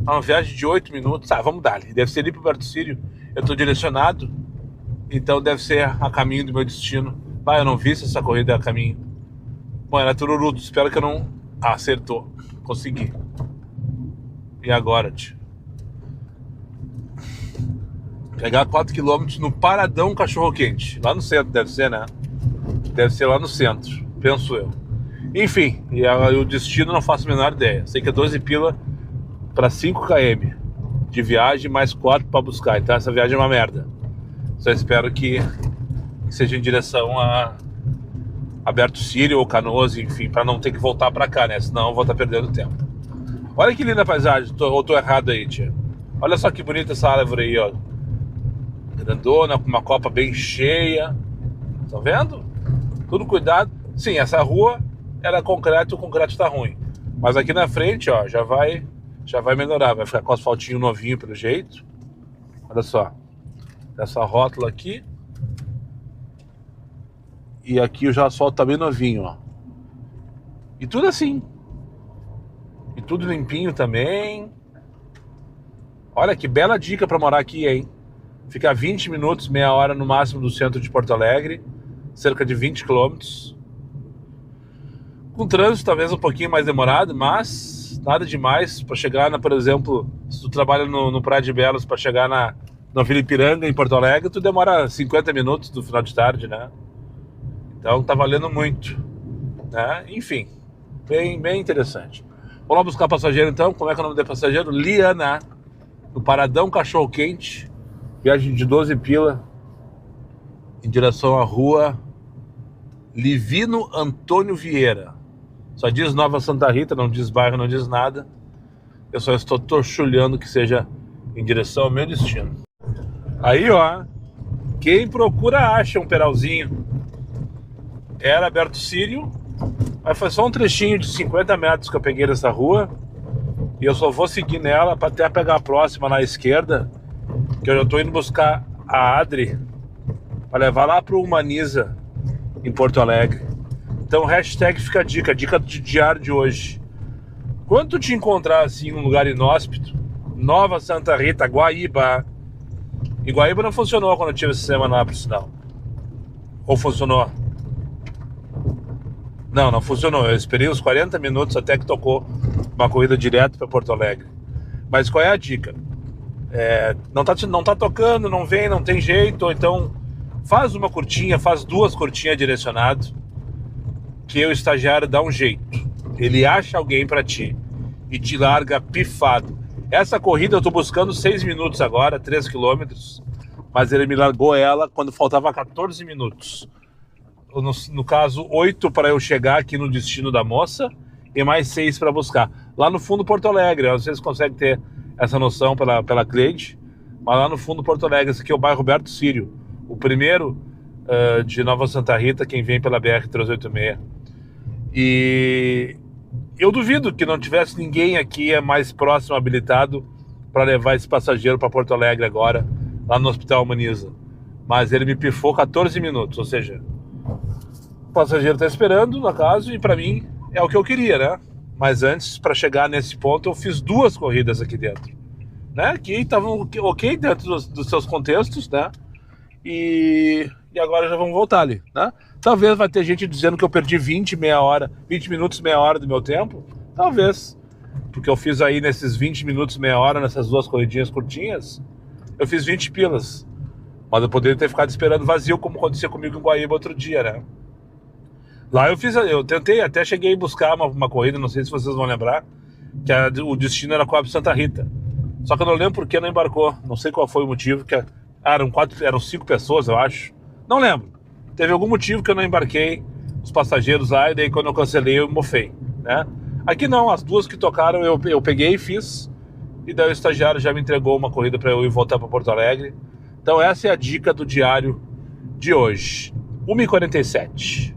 uma viagem de 8 minutos, vamos dar ali. Deve ser ali pro Berto Sírio, eu tô direcionado, então deve ser a caminho do meu destino. Eu não vi se essa corrida é a caminho. Bom, era Tururuto, espero que eu não... acertou, consegui. E agora, tio? Pegar 4 km no Paradão Cachorro Quente, lá no centro deve ser, né? Deve ser lá no centro, penso eu. Enfim, e o destino não faço a menor ideia. Sei que é 12 pila para 5 km de viagem, mais 4 para buscar. Então essa viagem é uma merda. Só espero que seja em direção a Berto Sírio ou Canoas, enfim, para não ter que voltar para cá, né? Senão eu vou estar perdendo tempo. Olha que linda a paisagem, ou tô errado aí, tia? Olha só que bonita essa árvore aí, ó. Grandona, com uma copa bem cheia. Estão vendo? Tudo cuidado. Sim, essa rua era concreto, o concreto tá ruim. Mas aqui na frente, ó, já vai melhorar. Vai ficar com asfaltinho novinho pelo jeito. Olha só. Essa rótula aqui. E aqui o asfalto tá bem novinho, ó. E tudo assim. E tudo limpinho também. Olha que bela dica pra morar aqui, hein? Fica a 20 minutos, meia hora no máximo do centro de Porto Alegre. Cerca de 20 quilômetros. Com trânsito talvez um pouquinho mais demorado, mas nada demais para chegar, por exemplo, se tu trabalha no Praia de Belos, para chegar na Vila Ipiranga, em Porto Alegre, tu demora 50 minutos no final de tarde, né? Então tá valendo muito, né? Enfim, bem interessante. Vamos lá buscar passageiro então. Como é que é o nome do passageiro? Liana, no Paradão Cachorro Quente. Viagem de 12 pila em direção à rua Livino Antônio Vieira. Só diz Nova Santa Rita, não diz bairro, não diz nada. Eu só estou torchulhando que seja em direção ao meu destino. Aí, ó, quem procura acha um peralzinho. Era Berto Sírio, mas foi só um trechinho de 50 metros que eu peguei nessa rua. E eu só vou seguir nela para até pegar a próxima na esquerda, que eu já estou indo buscar a Adri para levar lá pro Humaniza, em Porto Alegre. Então hashtag fica a dica de diário de hoje. Quando tu te encontrar assim num lugar inóspito, Nova Santa Rita, Guaíba. E Guaíba não funcionou quando eu tive essa semana lá, por sinal. Ou funcionou? Não funcionou. Eu esperei uns 40 minutos até que tocou uma corrida direto para Porto Alegre. Mas qual é a dica? Não tá tocando, não vem, não tem jeito. Ou então faz uma curtinha, faz 2 curtinhas direcionado, que o estagiário dá um jeito. Ele acha alguém para ti e te larga pifado. Essa corrida eu tô buscando 6 minutos agora, 3 quilômetros, mas ele me largou ela quando faltava 14 minutos. No caso, 8 para eu chegar aqui no destino da moça e mais 6 para buscar. Lá no fundo Porto Alegre, vocês conseguem ter essa noção pela Cleide, mas lá no fundo Porto Alegre, esse aqui é o bairro Berto Sírio, o primeiro de Nova Santa Rita, quem vem pela BR-386. E eu duvido que não tivesse ninguém aqui mais próximo, habilitado, para levar esse passageiro para Porto Alegre agora, lá no Hospital Humaniza. Mas ele me pifou 14 minutos, ou seja, o passageiro está esperando, no caso, e para mim é o que eu queria, né? Mas antes, para chegar nesse ponto, eu fiz 2 corridas aqui dentro, né? Que estavam ok dentro dos seus contextos, né? E agora já vamos voltar ali, né? Talvez vai ter gente dizendo que eu perdi 20 minutos, meia hora do meu tempo. Talvez. Porque eu fiz aí nesses 20 minutos, meia hora, nessas 2 corridinhas curtinhas, eu fiz 20 pilas. Mas eu poderia ter ficado esperando vazio, como acontecia comigo em Guaíba outro dia, né? Lá eu tentei, até cheguei a buscar uma corrida, não sei se vocês vão lembrar, que o destino era Coab Santa Rita. Só que eu não lembro por que não embarcou. Não sei qual foi o motivo, eram 5 pessoas, eu acho. Não lembro. Teve algum motivo que eu não embarquei os passageiros lá, e daí quando eu cancelei eu mofei, né? Aqui não, as 2 que tocaram eu peguei e fiz, E daí o estagiário já me entregou uma corrida para eu ir voltar para Porto Alegre. Então essa é a dica do diário de hoje. 1h47.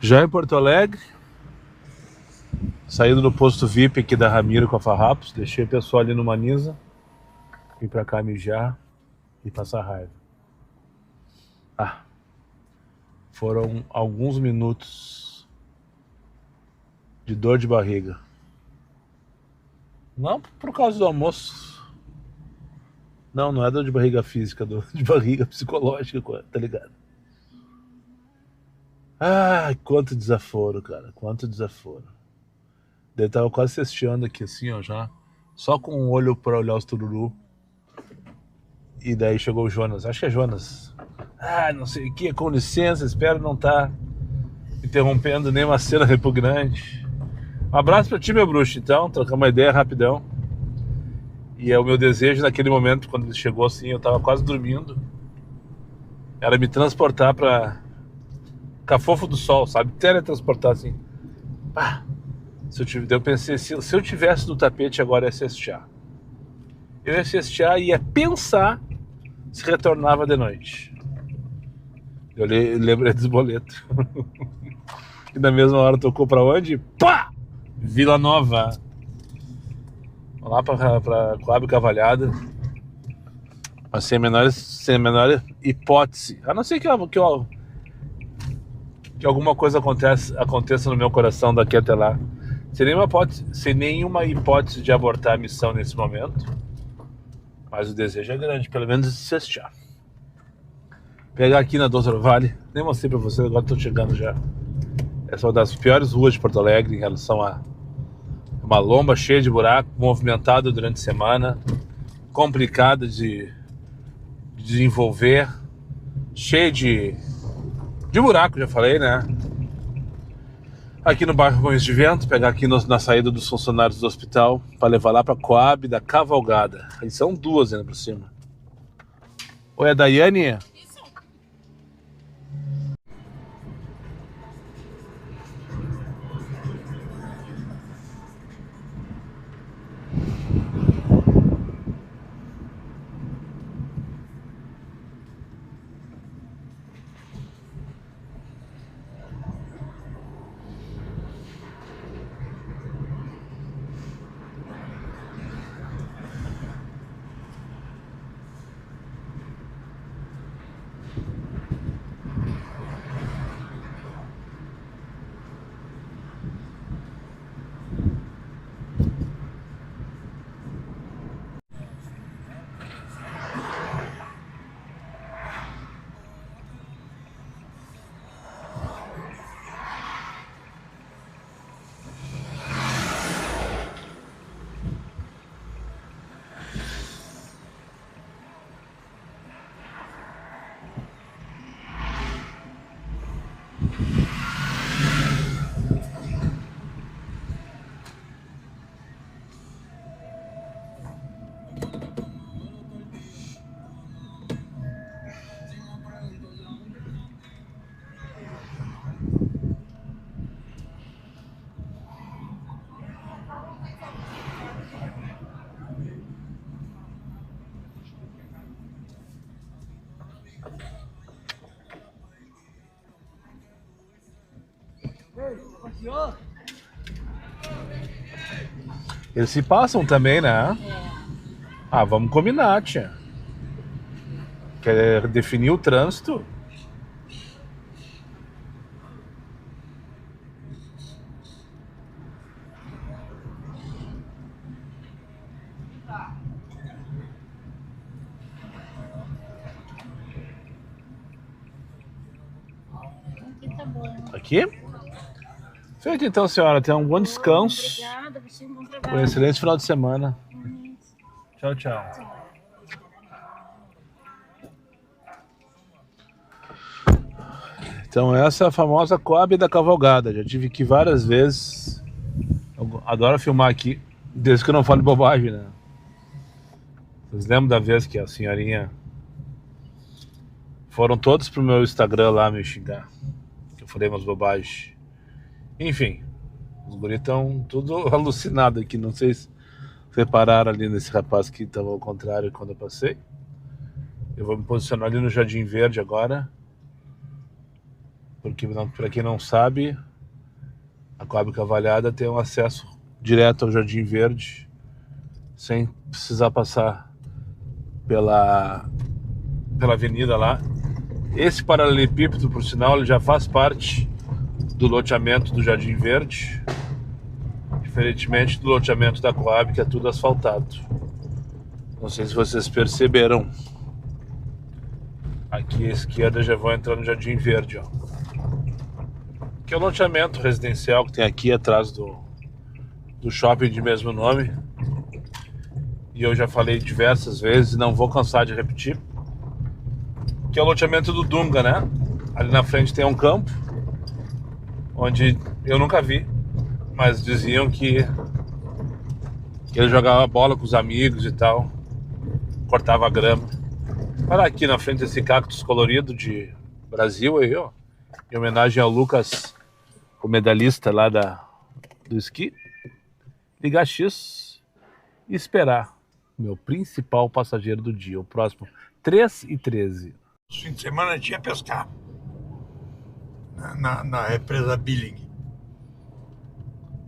Já em Porto Alegre, saindo do posto VIP aqui da Ramiro com a Farrapos, deixei o pessoal ali no Maniza, vim pra cá mijar e passar raiva. Foram alguns minutos de dor de barriga. Não por causa do almoço. Não é dor de barriga física, dor de barriga psicológica, tá ligado? Ai, quanto desaforo, cara, quanto desaforo. Daí tava quase cesteando aqui assim, ó, já. Só com um olho pra olhar os tururu. E daí chegou o Jonas, acho que é Jonas. Não sei o que, com licença, espero não estar interrompendo nenhuma cena repugnante. Um abraço pra ti, meu bruxo, então, trocar uma ideia rapidão. E é o meu desejo naquele momento, quando ele chegou assim, eu tava quase dormindo. Era me transportar pra Cafofo do Sol, sabe? Teletransportar assim. Eu pensei, se eu tivesse no tapete agora, ia cestear. Eu ia cestear e ia pensar se retornava de noite. Eu lembrei dos boletos. E na mesma hora tocou pra onde? Pá! Vila Nova. Lá pra Coab Cavalhada. Mas sem a menor hipótese. A não ser que alguma coisa aconteça no meu coração daqui até lá. Sem nenhuma hipótese de abortar a missão nesse momento. Mas o desejo é grande, pelo menos de cestear. Pegar aqui na Doutor Vale. Nem mostrei pra vocês, agora tô chegando já. Essa é uma das piores ruas de Porto Alegre em relação a uma lomba cheia de buraco, movimentada durante a semana, complicada de desenvolver, cheia de buraco, já falei, né? Aqui no bairro Moinhos de Vento, pegar aqui na saída dos funcionários do hospital para levar lá para Coab da Cavalgada. Aí são duas ainda por cima. Oi, a Daiane? Eles se passam também, né? Ah, vamos combinar, tia. Quer definir o trânsito? Aqui tá bom. Aqui? Feito então, senhora. Tenha um bom descanso. Obrigada, você bom Um trabalho. excelente final de semana. Tchau, tchau. Então essa é a famosa Coab da Cavalgada. Já tive aqui várias vezes. Eu adoro filmar aqui, desde que eu não falo bobagem, né? Vocês lembram da vez que a senhorinha... Foram todos pro meu Instagram lá me xingar. Que eu falei umas bobagens. Enfim, os guris estão tudo alucinado aqui. Não sei se repararam ali nesse rapaz que estava ao contrário quando eu passei. Eu vou me posicionar ali no Jardim Verde agora. Porque, para quem não sabe, a Coab Cavalhada tem um acesso direto ao Jardim Verde, sem precisar passar pela avenida lá. Esse paralelepípedo, por sinal, ele já faz parte do loteamento do Jardim Verde, diferentemente do loteamento da Coab, que é tudo asfaltado. Não sei se vocês perceberam. Aqui à esquerda já vou entrar no Jardim Verde, ó. Que é o loteamento residencial que tem aqui atrás do shopping de mesmo nome. E eu já falei diversas vezes, não vou cansar de repetir, que é o loteamento do Dunga, né? Ali na frente tem um campo, onde eu nunca vi, mas diziam que ele jogava bola com os amigos e tal, cortava grama. Olha aqui na frente esse cactus colorido de Brasil aí, ó, em homenagem ao Lucas, o medalhista lá do esqui. Ligar X e esperar meu principal passageiro do dia, o próximo 3h13. Fim de semana a gente ia pescar na represa Billing,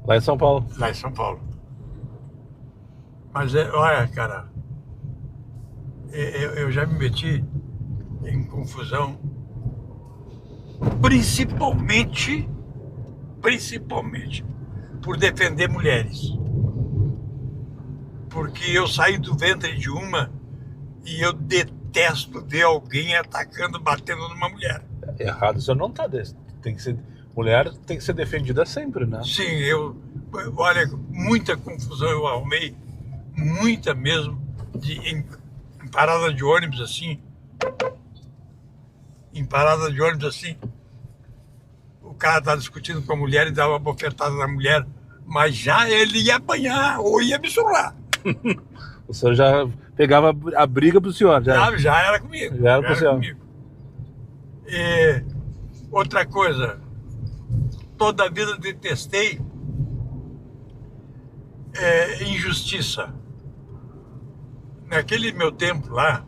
Lá em São Paulo. lá em São Paulo. Mas olha, cara, eu já me meti em confusão, principalmente por defender mulheres. Porque eu saí do ventre de uma e eu detesto ver alguém atacando, batendo numa mulher. Errado, você não tá desse. Tem que ser, mulher tem que ser defendida sempre, né? Sim, olha, muita confusão eu arrumei, muita mesmo, em parada de ônibus assim. Em parada de ônibus assim, o cara tá discutindo com a mulher e dava uma bofetada na mulher, mas já ele ia apanhar ou ia me surrar. O senhor já pegava a briga pro senhor, já. Já era comigo. Já era pro senhor. comigo. E outra coisa, toda a vida detestei injustiça. Naquele meu tempo lá,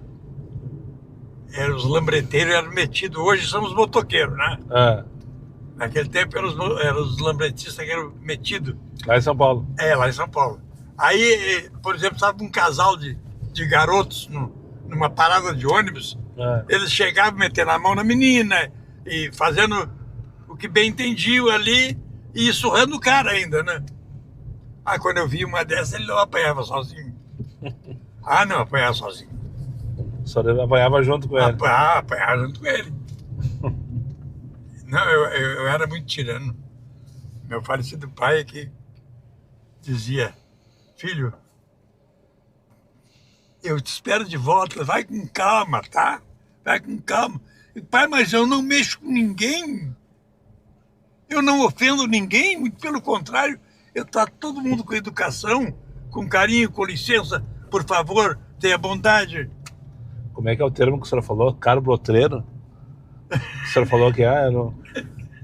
os lambreteiros eram metidos, hoje são os motoqueiros, né? É, Naquele tempo eram os lambretistas que eram metidos. lá em São Paulo. Lá em São Paulo. Aí, por exemplo, estava um casal de garotos numa parada de ônibus, eles chegavam metendo a mão na menina e fazendo o que bem entendiam ali e surrando o cara ainda, né? Ah, quando eu vi uma dessas, ele não apanhava sozinho. Ah, não, apanhava sozinho. O senhor apanhava junto com ele. Apanhava junto com ele. Não, eu era muito tirano. Meu falecido pai que dizia: filho, eu te espero de volta, vai com calma, tá? Vai com calma. Pai, mas eu não mexo com ninguém. Eu não ofendo ninguém, muito pelo contrário, eu trato todo mundo com educação, com carinho, com licença, por favor, tenha bondade. Como é que é o termo que o senhor falou? Carbrotreiro? O senhor falou que eu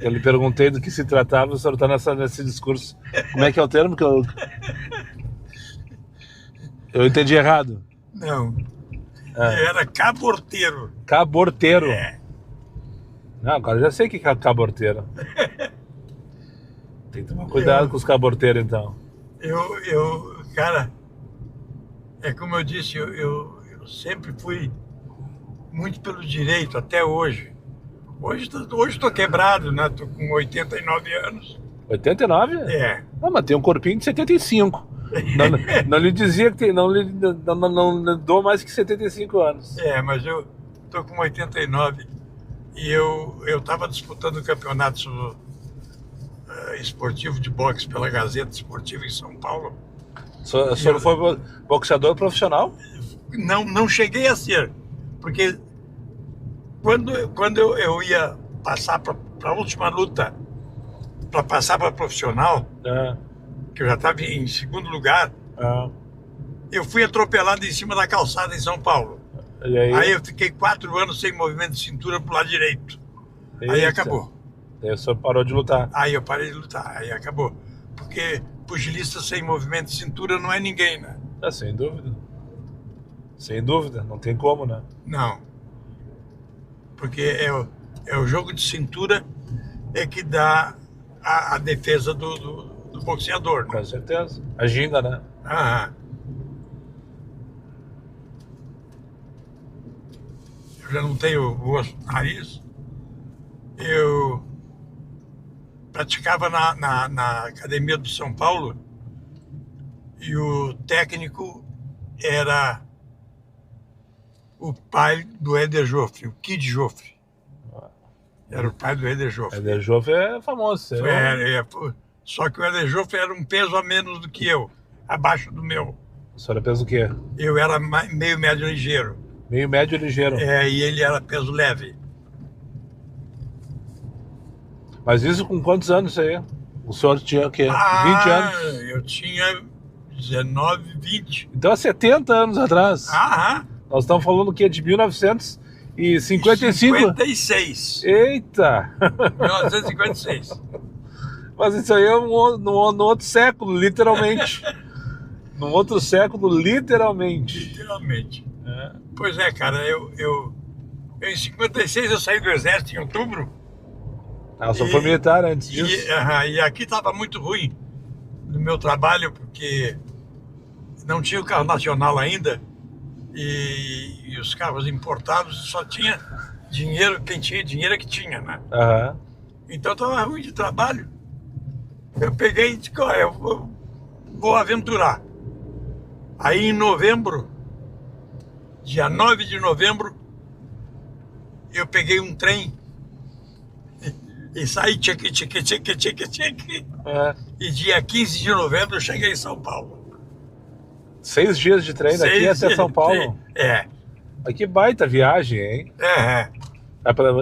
lhe perguntei do que se tratava, o senhor está nesse discurso. Como é que é o termo que eu entendi errado? Não. Eu era caborteiro. Caborteiro. É. Não, agora eu já sei o que é caborteiro. Tem que tomar cuidado com os caborteiros, então. Cara, é como eu disse, eu sempre fui muito pelo direito, até hoje. Hoje estou quebrado, né? Estou com 89 anos. 89? É. Não, mas tem um corpinho de 75. Não lhe dizia que tem, não dou mais que 75 anos. É, mas eu estou com 89 e eu estava disputando o campeonato esportivo de boxe pela Gazeta Esportiva em São Paulo. O senhor foi boxeador profissional? Não cheguei a ser, porque quando eu ia passar para a última luta, para passar para profissional, que eu já estava em segundo lugar, eu fui atropelado em cima da calçada em São Paulo. E aí eu fiquei 4 anos sem movimento de cintura pro lado direito. Aí Eita. acabou. Aí o senhor parou de lutar. Aí eu parei de lutar, aí acabou. Porque pugilista sem movimento de cintura não é ninguém, né? Sem dúvida. Sem dúvida, não tem como, né? Não. Porque é o jogo de cintura que dá a defesa do boxeador, né? Com certeza. A ginga, né? Eu já não tenho o osso no nariz. Eu praticava na academia do São Paulo e o técnico era o pai do Éder Joffre, o Kid Joffre. Era o pai do Éder Joffre. Éder Joffre é famoso. Só que o Éder Joffre era um peso a menos do que eu, abaixo do meu. O senhor era peso o quê? Eu era meio médio ligeiro. Meio médio ligeiro. E ele era peso leve. Mas isso com quantos anos aí? O senhor tinha o quê? 20 anos? Eu tinha 19, 20. Então há 70 anos atrás. Nós estamos falando o quê? De 1955? 56. Eita! 1956. Mas isso aí é no outro século, literalmente. No outro século, literalmente. Literalmente. Pois é, cara, eu em 56 eu saí do exército em outubro. Eu só foi militar antes disso. E aqui estava muito ruim no meu trabalho, porque não tinha o carro nacional ainda e os carros importados só tinha dinheiro, quem tinha dinheiro é que tinha, né? Então estava ruim de trabalho. Eu peguei e disse, eu vou aventurar. Aí em novembro, dia 9 de novembro, eu peguei um trem e saí tcheque. E dia 15 de novembro eu cheguei em São Paulo. 6 dias de trem daqui até São Paulo? Mas que baita viagem, hein?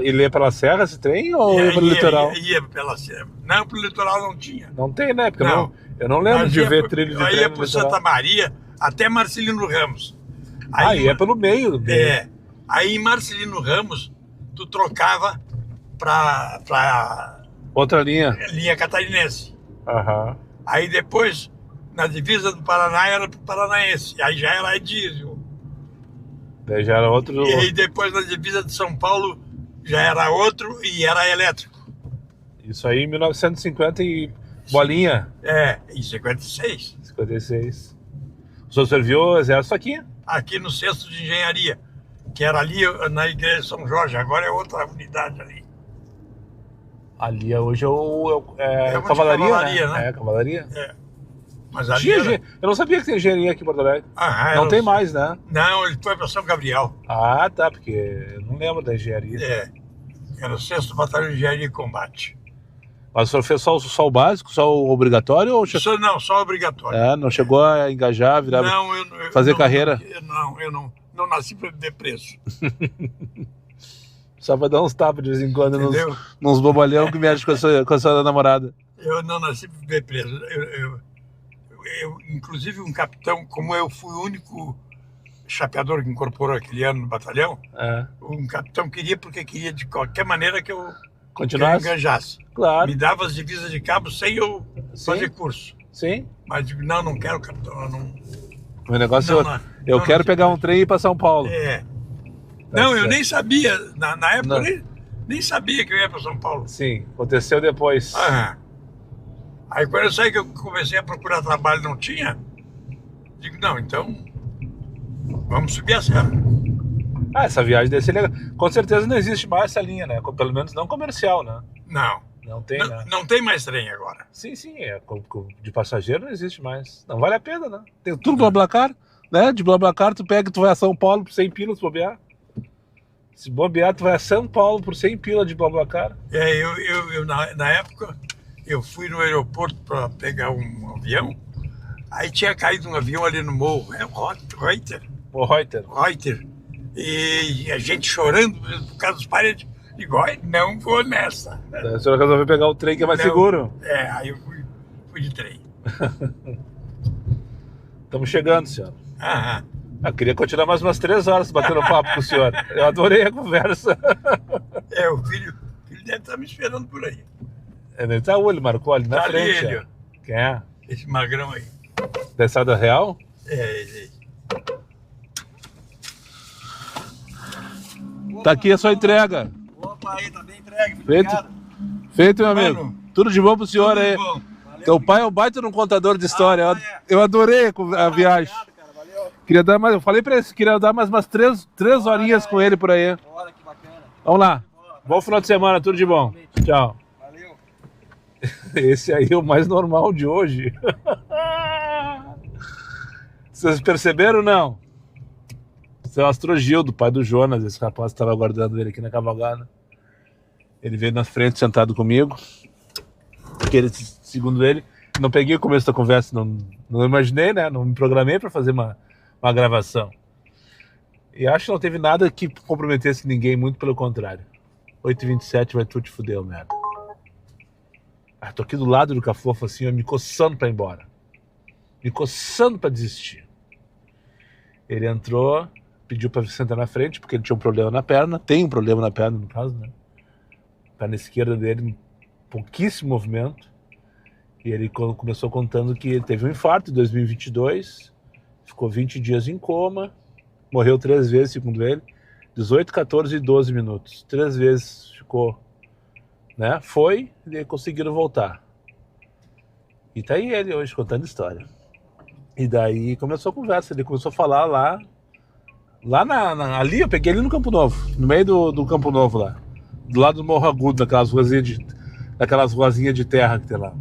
Ele ia pela serra esse trem ou ia pelo litoral? Ia pela serra. Não, pelo litoral não tinha. Não tem, né? Porque eu não lembro de ver trilho de trem. Ia por Santa Maria até Marcelino Ramos. Aí é pelo meio. Aí em Marcelino Ramos, tu trocava pra outra linha. Linha catarinense. Aí depois, na divisa do Paraná, era pro paranaense. Aí já era diesel. Daí já era outro. E aí depois, na divisa de São Paulo, já era outro e era elétrico. Isso aí em 1950 e bolinha. Em 56. 56. O senhor serviu o exército aqui? Aqui no Centro de Engenharia, que era ali na Igreja de São Jorge, agora é outra unidade ali. Ali hoje é cavalaria, né? É, cavalaria. Mas ali era... Eu não sabia que tem engenharia aqui em Porto Alegre. Não tem mais, né? Não, ele foi para São Gabriel. Tá, porque eu não lembro da engenharia. Era o 6º Batalhão de Engenharia e Combate. Mas o senhor fez só o básico, só o obrigatório? Ou Não, só o obrigatório. Não chegou a engajar, virar, fazer carreira? Eu não nasci para ter preço. Só para dar uns tapas de vez em quando nos bobalhão que mexe com a sua namorada. Eu não nasci para ter preso. Inclusive um capitão, como eu fui o único chapeador que incorporou aquele ano no batalhão, um capitão queria de qualquer maneira que eu enganjasse. Claro. Me dava as divisas de cabo sem eu fazer curso. Sim. Mas digo, não quero, capitão. O negócio Eu Não, quero não, pegar um trem e ir pra São Paulo. É. Não, eu certo. nem sabia. Na época Não. eu nem sabia que eu ia para São Paulo. Sim, aconteceu depois. Ah. Aí quando eu saí que eu comecei a procurar trabalho não tinha, digo, não, então vamos subir a serra. Ah, essa viagem deve ser legal. Com certeza não existe mais essa linha, né? Pelo menos não comercial, né? Não, Não tem, né? não tem mais trem agora. Sim, de passageiro não existe mais. Não vale a pena, né? Tem tudo BlaBlaCar, né? De BlaBlaCar tu pega, tu vai a São Paulo por 100 pila se bobear. Se bobear, tu vai a São Paulo por 100 pila de BlaBlaCar. É, eu na época, eu fui no aeroporto para pegar um avião, aí tinha caído um avião ali no morro, é o Reuter. O Reuter. E a gente chorando por causa dos parentes. Digo, "Olha, não vou nessa." A senhora resolveu pegar o trem que é mais Não. seguro. É, aí eu fui de trem. Estamos chegando, senhora. Aham. Eu queria continuar mais umas 3 horas batendo papo com o senhor. Eu adorei a conversa. É, o filho deve estar me esperando por aí. Ele tá ele marcou ali na Tá ali frente. ele, ó. Quem é? Esse magrão aí. Da Estrada Real? É, ele aí. Tá aqui a sua entrega. Opa, aí, tá bem entregue. Feito, feito, meu amigo. Mano, Tudo de bom pro senhor aí. bom. Teu pai é um baita num contador de história. Eu adorei a viagem. Obrigado, cara, valeu. Queria dar mais, eu falei pra ele que queria dar mais umas 3 horinhas com ele por aí. Olha que bacana. Vamos lá. Bom final de semana, tudo de bom. Tchau. Valeu. Esse aí é o mais normal de hoje. Vocês perceberam ou não? Seu Astrogildo, pai do Jonas, esse rapaz estava aguardando ele aqui na cavalgada. Ele veio na frente sentado comigo. Porque ele, segundo ele, não peguei o começo da conversa, não imaginei, né? Não me programei para fazer uma gravação. E acho que não teve nada que comprometesse ninguém, muito pelo contrário. 8h27 vai tu te fuder, merda. Ah, tô aqui do lado do Cafofo assim, ó, me coçando pra ir embora. Me coçando pra desistir. Ele entrou, pediu pra sentar na frente, porque ele tinha um problema na perna. Tem um problema na perna, no caso, né? A perna esquerda dele, pouquíssimo movimento. E ele começou contando que ele teve um infarto em 2022, ficou 20 dias em coma, morreu 3 vezes, segundo ele, 18, 14 e 12 minutos. 3 vezes ficou, né? Foi e conseguiram voltar. E tá aí ele hoje contando história. E daí começou a conversa, ele começou a falar lá ali, eu peguei ele no Campo Novo, no meio do Campo Novo lá, do lado do Morro Agudo, daquelas ruazinhas de terra que tem lá.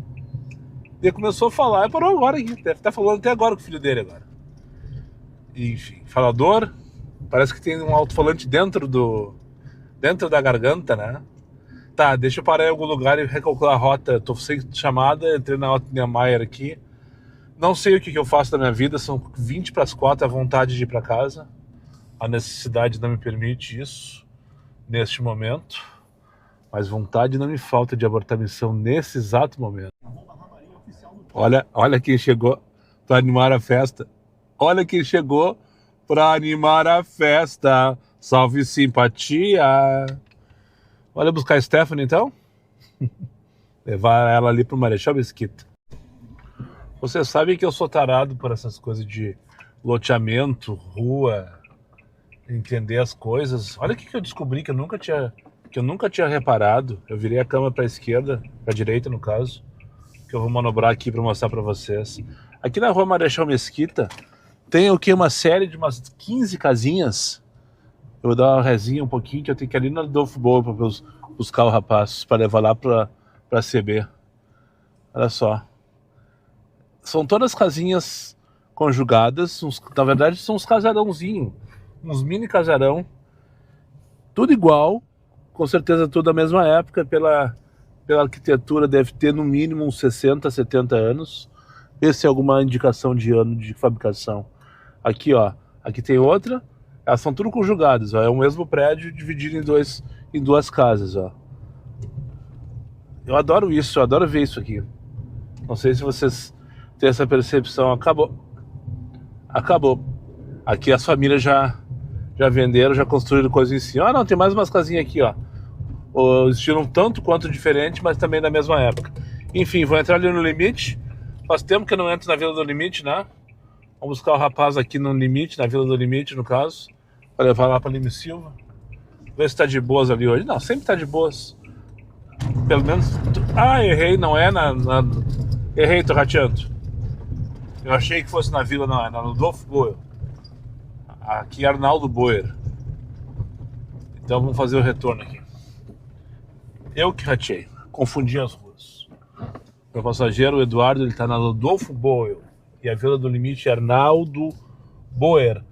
Ele começou a falar, e parou agora aqui, deve estar falando até agora com o filho dele agora. Enfim, falador, parece que tem um alto-falante dentro da garganta, né? Tá, deixa eu parar em algum lugar e recalcular a rota. Eu tô sem chamada, entrei na rota Niemeyer aqui. Não sei o que eu faço da minha vida, são 3:20, a vontade de ir para casa. A necessidade não me permite isso neste momento, mas vontade não me falta de abortar a missão nesse exato momento. Olha quem chegou para animar a festa. Olha quem chegou para animar a festa. Salve simpatia. Olha buscar a Stephanie então. Levar ela ali pro Marechal Mesquita. Vocês sabem que eu sou tarado por essas coisas de loteamento, rua, entender as coisas. Olha o que eu descobri que eu nunca tinha reparado. Eu virei a câmera para a esquerda, para a direita no caso, que eu vou manobrar aqui para mostrar para vocês. Aqui na rua Marechal Mesquita tem o que? Uma série de umas 15 casinhas. Eu vou dar uma resinha um pouquinho, que eu tenho que ir ali na Adolfo Boa para buscar o rapaz, para levar lá para CB. Olha só. São todas casinhas conjugadas, na verdade são uns casarãozinhos, uns mini casarão, tudo igual, com certeza tudo da mesma época, pela arquitetura deve ter no mínimo uns 60, 70 anos. Essa é alguma indicação de ano de fabricação. Aqui, ó, aqui tem outra, elas são tudo conjugadas, ó, é o mesmo prédio dividido em duas casas, ó. Eu adoro isso, eu adoro ver isso aqui. Não sei se vocês têm essa percepção. Acabou. Aqui as famílias já venderam, já construíram coisas em cima. Ah, não, tem mais umas casinhas aqui, ó. O estilo um tanto quanto diferente, mas também da mesma época. Enfim, vou entrar ali no limite. Faz tempo que eu não entro na Vila do Limite, né? Vamos buscar o rapaz aqui no Limite, na Vila do Limite, no caso. Pra levar lá pra Lime Silva. Ver se tá de boas ali hoje. Não, sempre tá de boas. Pelo menos... Ah, errei, não é Errei, tô rateando. Eu achei que fosse na Vila, não, é na Rodolfo Boer. Aqui é Arnaldo Boer. Então vamos fazer o retorno aqui. Eu que ratei, confundi as ruas. Meu passageiro, o Eduardo, ele tá na Rodolfo Boer. E a Vila do Limite é Arnaldo Boer.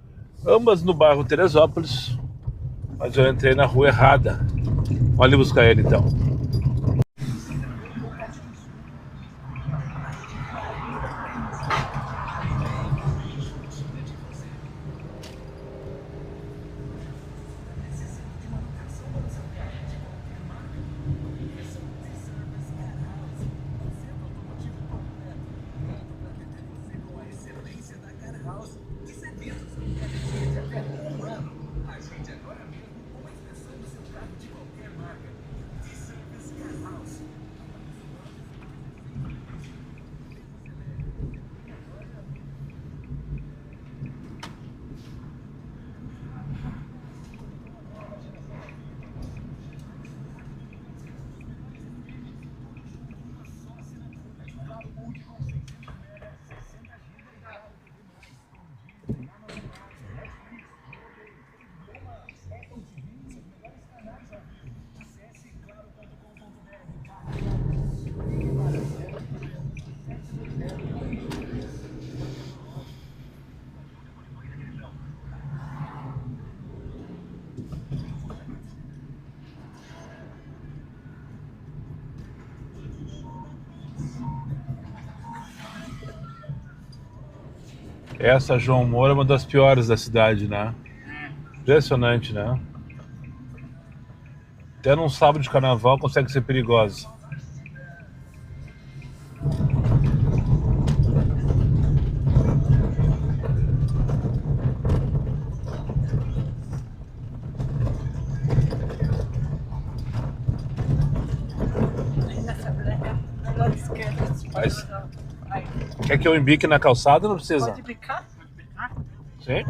Ambas no bairro Teresópolis. Mas eu entrei na rua errada. Olha buscar ele então. Essa João Moura é uma das piores da cidade, né? Impressionante, né? Até num sábado de carnaval consegue ser perigosa. Mas, quer que eu embique na calçada ou não precisa? Pode picar? Sim?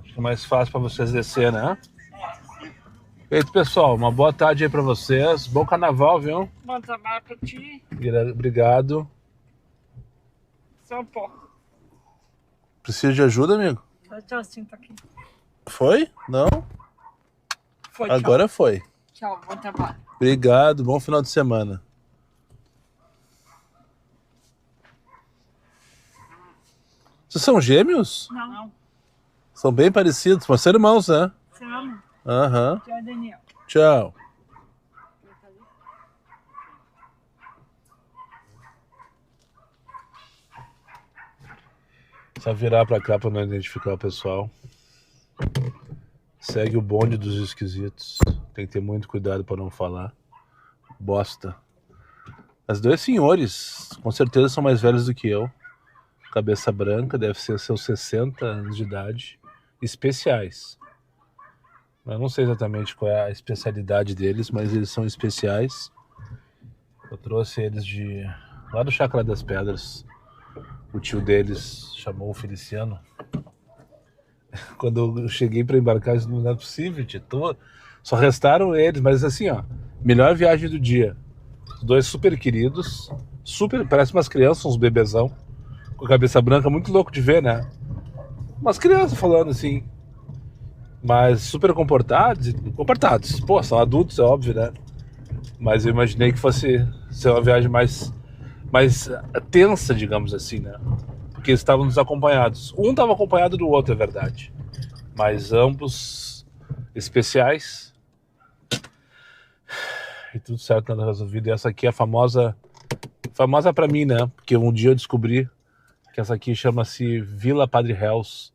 Acho que é mais fácil para vocês descer, né? Feito, pessoal. Uma boa tarde aí para vocês. Bom carnaval, viu? Bom trabalho pra ti. Obrigado. Só um pouco. Precisa de ajuda, amigo? Tchau, assim, tá aqui. Foi? Não? Foi, tchau. Agora foi. Tchau, bom trabalho. Obrigado. Bom final de semana. Vocês são gêmeos? Não. São bem parecidos, mas são irmãos, né? Você ama? Aham. Tchau, Daniel. Tchau. Só virar pra cá pra não identificar o pessoal. Segue o bonde dos esquisitos. Tem que ter muito cuidado pra não falar. Bosta. As dois senhores, com certeza são mais velhos do que eu. Cabeça branca, deve ser seus 60 anos de idade. Especiais. Eu não sei exatamente qual é a especialidade deles, mas eles são especiais. Eu trouxe eles lá do Chácara das Pedras. O tio deles chamou o Feliciano. Quando eu cheguei para embarcar, não é possível, tio. Só restaram eles, mas assim, ó, melhor viagem do dia. Os dois super queridos, parecem umas crianças, uns bebezão, com a cabeça branca, muito louco de ver, né? Umas crianças falando assim, mas super comportados. Pô, são adultos, é óbvio, né? Mas eu imaginei que fosse ser uma viagem mais tensa, digamos assim, né? Porque eles estavam desacompanhados. Um estava acompanhado do outro, é verdade. Mas ambos especiais. E tudo certo, nada resolvido. E essa aqui é a famosa pra mim, né? Porque um dia eu descobri que essa aqui chama-se Vila Padre Reus.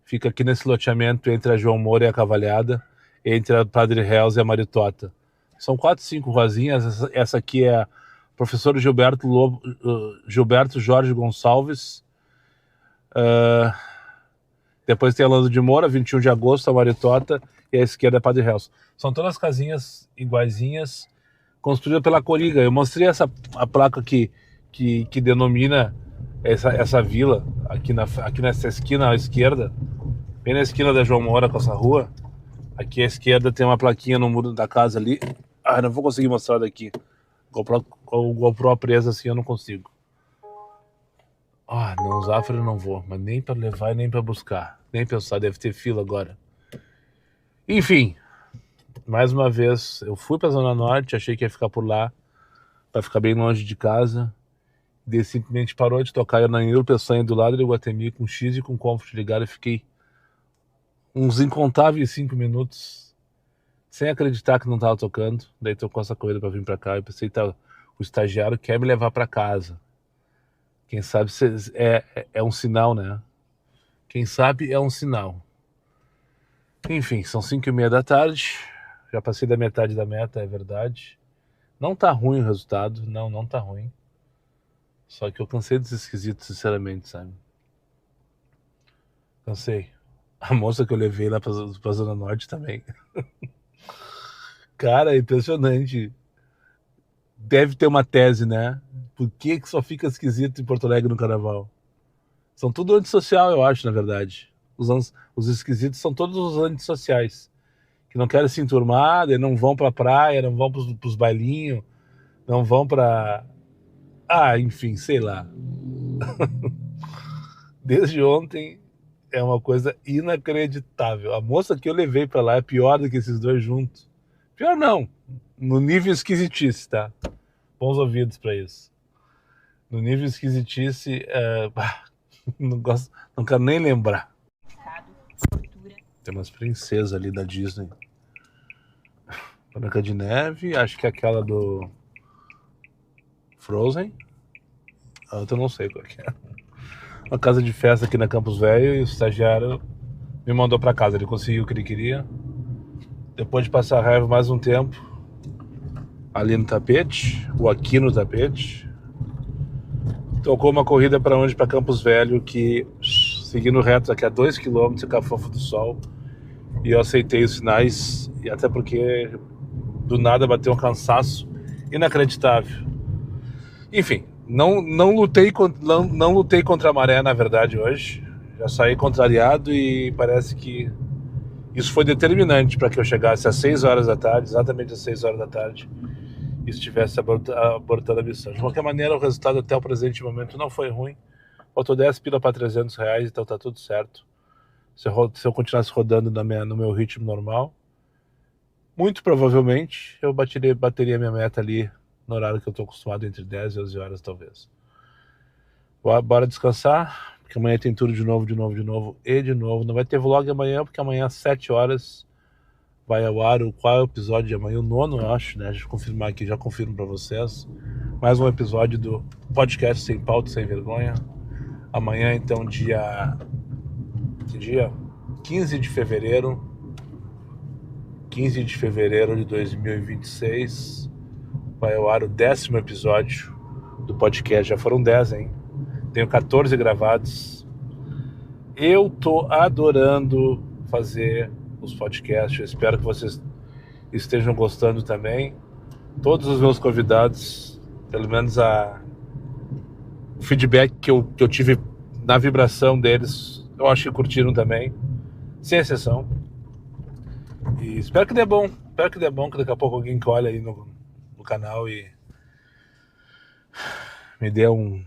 Fica aqui nesse loteamento entre a João Moura e a Cavalhada, entre a Padre Reus e a Maritota. São 4, 5 ruazinhas. Essa aqui é a professor Gilberto Jorge Gonçalves. Depois tem a Lando de Moura, 21 de agosto, a Maritota, e a esquerda é a Padre Reus. São todas casinhas iguaizinhas, construídas pela Coriga. Eu mostrei a placa aqui, que denomina essa vila, aqui nessa esquina à esquerda, bem na esquina da João Moura com essa rua. Aqui à esquerda tem uma plaquinha no muro da casa ali. Não vou conseguir mostrar daqui. Com o GoPro presa assim eu não consigo. Não, Zafra eu não vou, mas nem para levar e nem para buscar. Nem pensar, deve ter fila agora. Enfim, mais uma vez, eu fui para a Zona Norte, achei que ia ficar por lá, para ficar bem longe de casa. Daí simplesmente parou de tocar eu na Nilo Peçanha do lado de Iguatemi com X e com Comfort ligado e fiquei uns incontáveis 5 minutos sem acreditar que não tava tocando. Daí tocou essa corrida para vir para cá e pensei, o estagiário quer me levar para casa. Quem sabe é um sinal, né? Quem sabe é um sinal. Enfim, são 5h30 da tarde. Já passei da metade da meta, é verdade. Não tá ruim o resultado. Não tá ruim. Só que eu cansei desse esquisito, sinceramente, sabe? Cansei. A moça que eu levei lá pra Zona Norte também. Cara, é impressionante. Deve ter uma tese, né? Por que só fica esquisito em Porto Alegre no carnaval? São tudo antissocial, eu acho, na verdade. Os esquisitos são todos os antissociais. Que não querem se enturmar, não vão pra praia, não vão pros bailinhos, não vão pra... enfim, sei lá. Desde ontem é uma coisa inacreditável. A moça que eu levei pra lá é pior do que esses dois juntos. Pior não, no nível esquisitice, tá? Bons ouvidos pra isso. No nível esquisitice, não quero nem lembrar. Tem umas princesas ali da Disney. Branca de Neve, acho que é aquela do Frozen. A outra eu não sei qual que é. Uma casa de festa aqui na Campos Velho e o estagiário me mandou pra casa. Ele conseguiu o que ele queria. Depois de passar raiva mais um tempo ali no tapete, ou aqui no tapete, tocou uma corrida para onde? Para Campos Velho, que seguindo reto aqui a 2 km, Cafofa do Sol, e eu aceitei os sinais, e até porque do nada bateu um cansaço inacreditável. Enfim, não lutei contra a maré, na verdade, hoje. Já saí contrariado e parece que isso foi determinante para que eu chegasse às 6 horas da tarde, exatamente às 6 horas da tarde, e estivesse abortando a missão. De qualquer maneira, o resultado até o presente momento não foi ruim. Faltou 10 pila para R$300, então tá tudo certo. Se eu continuasse rodando no meu ritmo normal, muito provavelmente eu bateria minha meta ali no horário que eu tô acostumado, entre 10 e 11 horas talvez. Bora descansar, porque amanhã tem tudo de novo. Não vai ter vlog amanhã, porque amanhã às 7 horas vai ao ar qual é o episódio de amanhã, o 9º, eu acho, né? Deixa eu confirmar aqui, já confirmo pra vocês. Mais um episódio do podcast Sem Pauta, Sem Vergonha. Amanhã, então, dia 15 de fevereiro. 15 de fevereiro de 2026. Vai ao ar o 10º episódio do podcast. Já foram 10, hein? Tenho 14 gravados. Eu tô adorando fazer os podcasts. Eu espero que vocês estejam gostando também. Todos os meus convidados, pelo menos o feedback que eu tive na vibração deles, eu acho que curtiram também, sem exceção. E espero que dê bom, que daqui a pouco alguém que olha aí no canal e me dê uma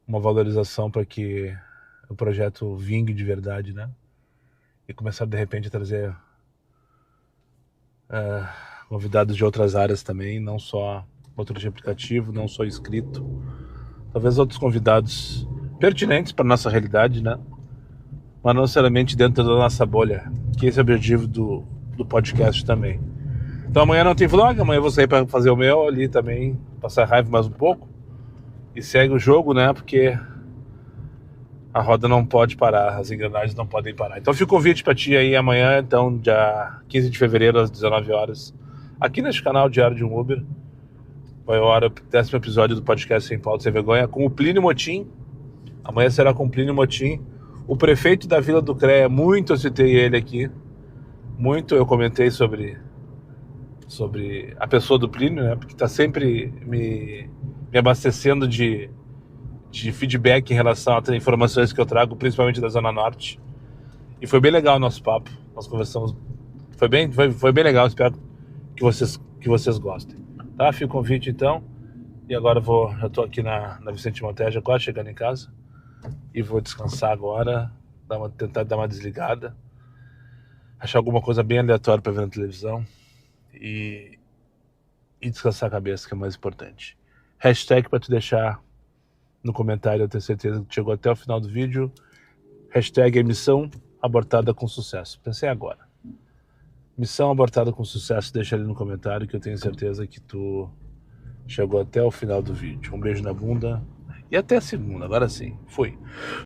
valorização para que o projeto vingue de verdade, né? E começar de repente a trazer convidados de outras áreas também, não só motor de aplicativo, não só inscrito, talvez outros convidados pertinentes para nossa realidade, né? Mas não necessariamente dentro da nossa bolha, que esse é o objetivo do podcast também. Então amanhã não tem vlog, amanhã eu vou sair para fazer o meu ali também, passar raiva mais um pouco, e segue o jogo, né? Porque a roda não pode parar, as engrenagens não podem parar. Então fica o convite para ti aí amanhã, então, dia 15 de fevereiro, às 19 horas, aqui neste canal Diário de um Uber. Vai ao ar o 10º episódio do podcast Sem Pauta, Sem Vergonha, com o Plínio Motim. Amanhã será com o Plínio Motim, o prefeito da Vila do CREA. Muito eu citei ele aqui, muito eu comentei sobre sobre a pessoa do Plínio, né? Porque tá sempre me abastecendo de feedback em relação às informações que eu trago, principalmente da Zona Norte. E foi bem legal o nosso papo. Nós conversamos. Foi bem legal. Espero que vocês gostem. Tá? Fica o convite então. E agora já tô aqui na Vicente Monteja, quase chegando em casa. E vou descansar agora. Tentar dar uma desligada. Achar alguma coisa bem aleatória para ver na televisão. E descansar a cabeça, que é o mais importante. Hashtag para te deixar no comentário, eu tenho certeza que chegou até o final do vídeo. Hashtag missão abortada com sucesso. Pensei agora. Missão abortada com sucesso, deixa ali no comentário que eu tenho certeza que tu chegou até o final do vídeo. Um beijo na bunda e até a segunda, agora sim. Fui.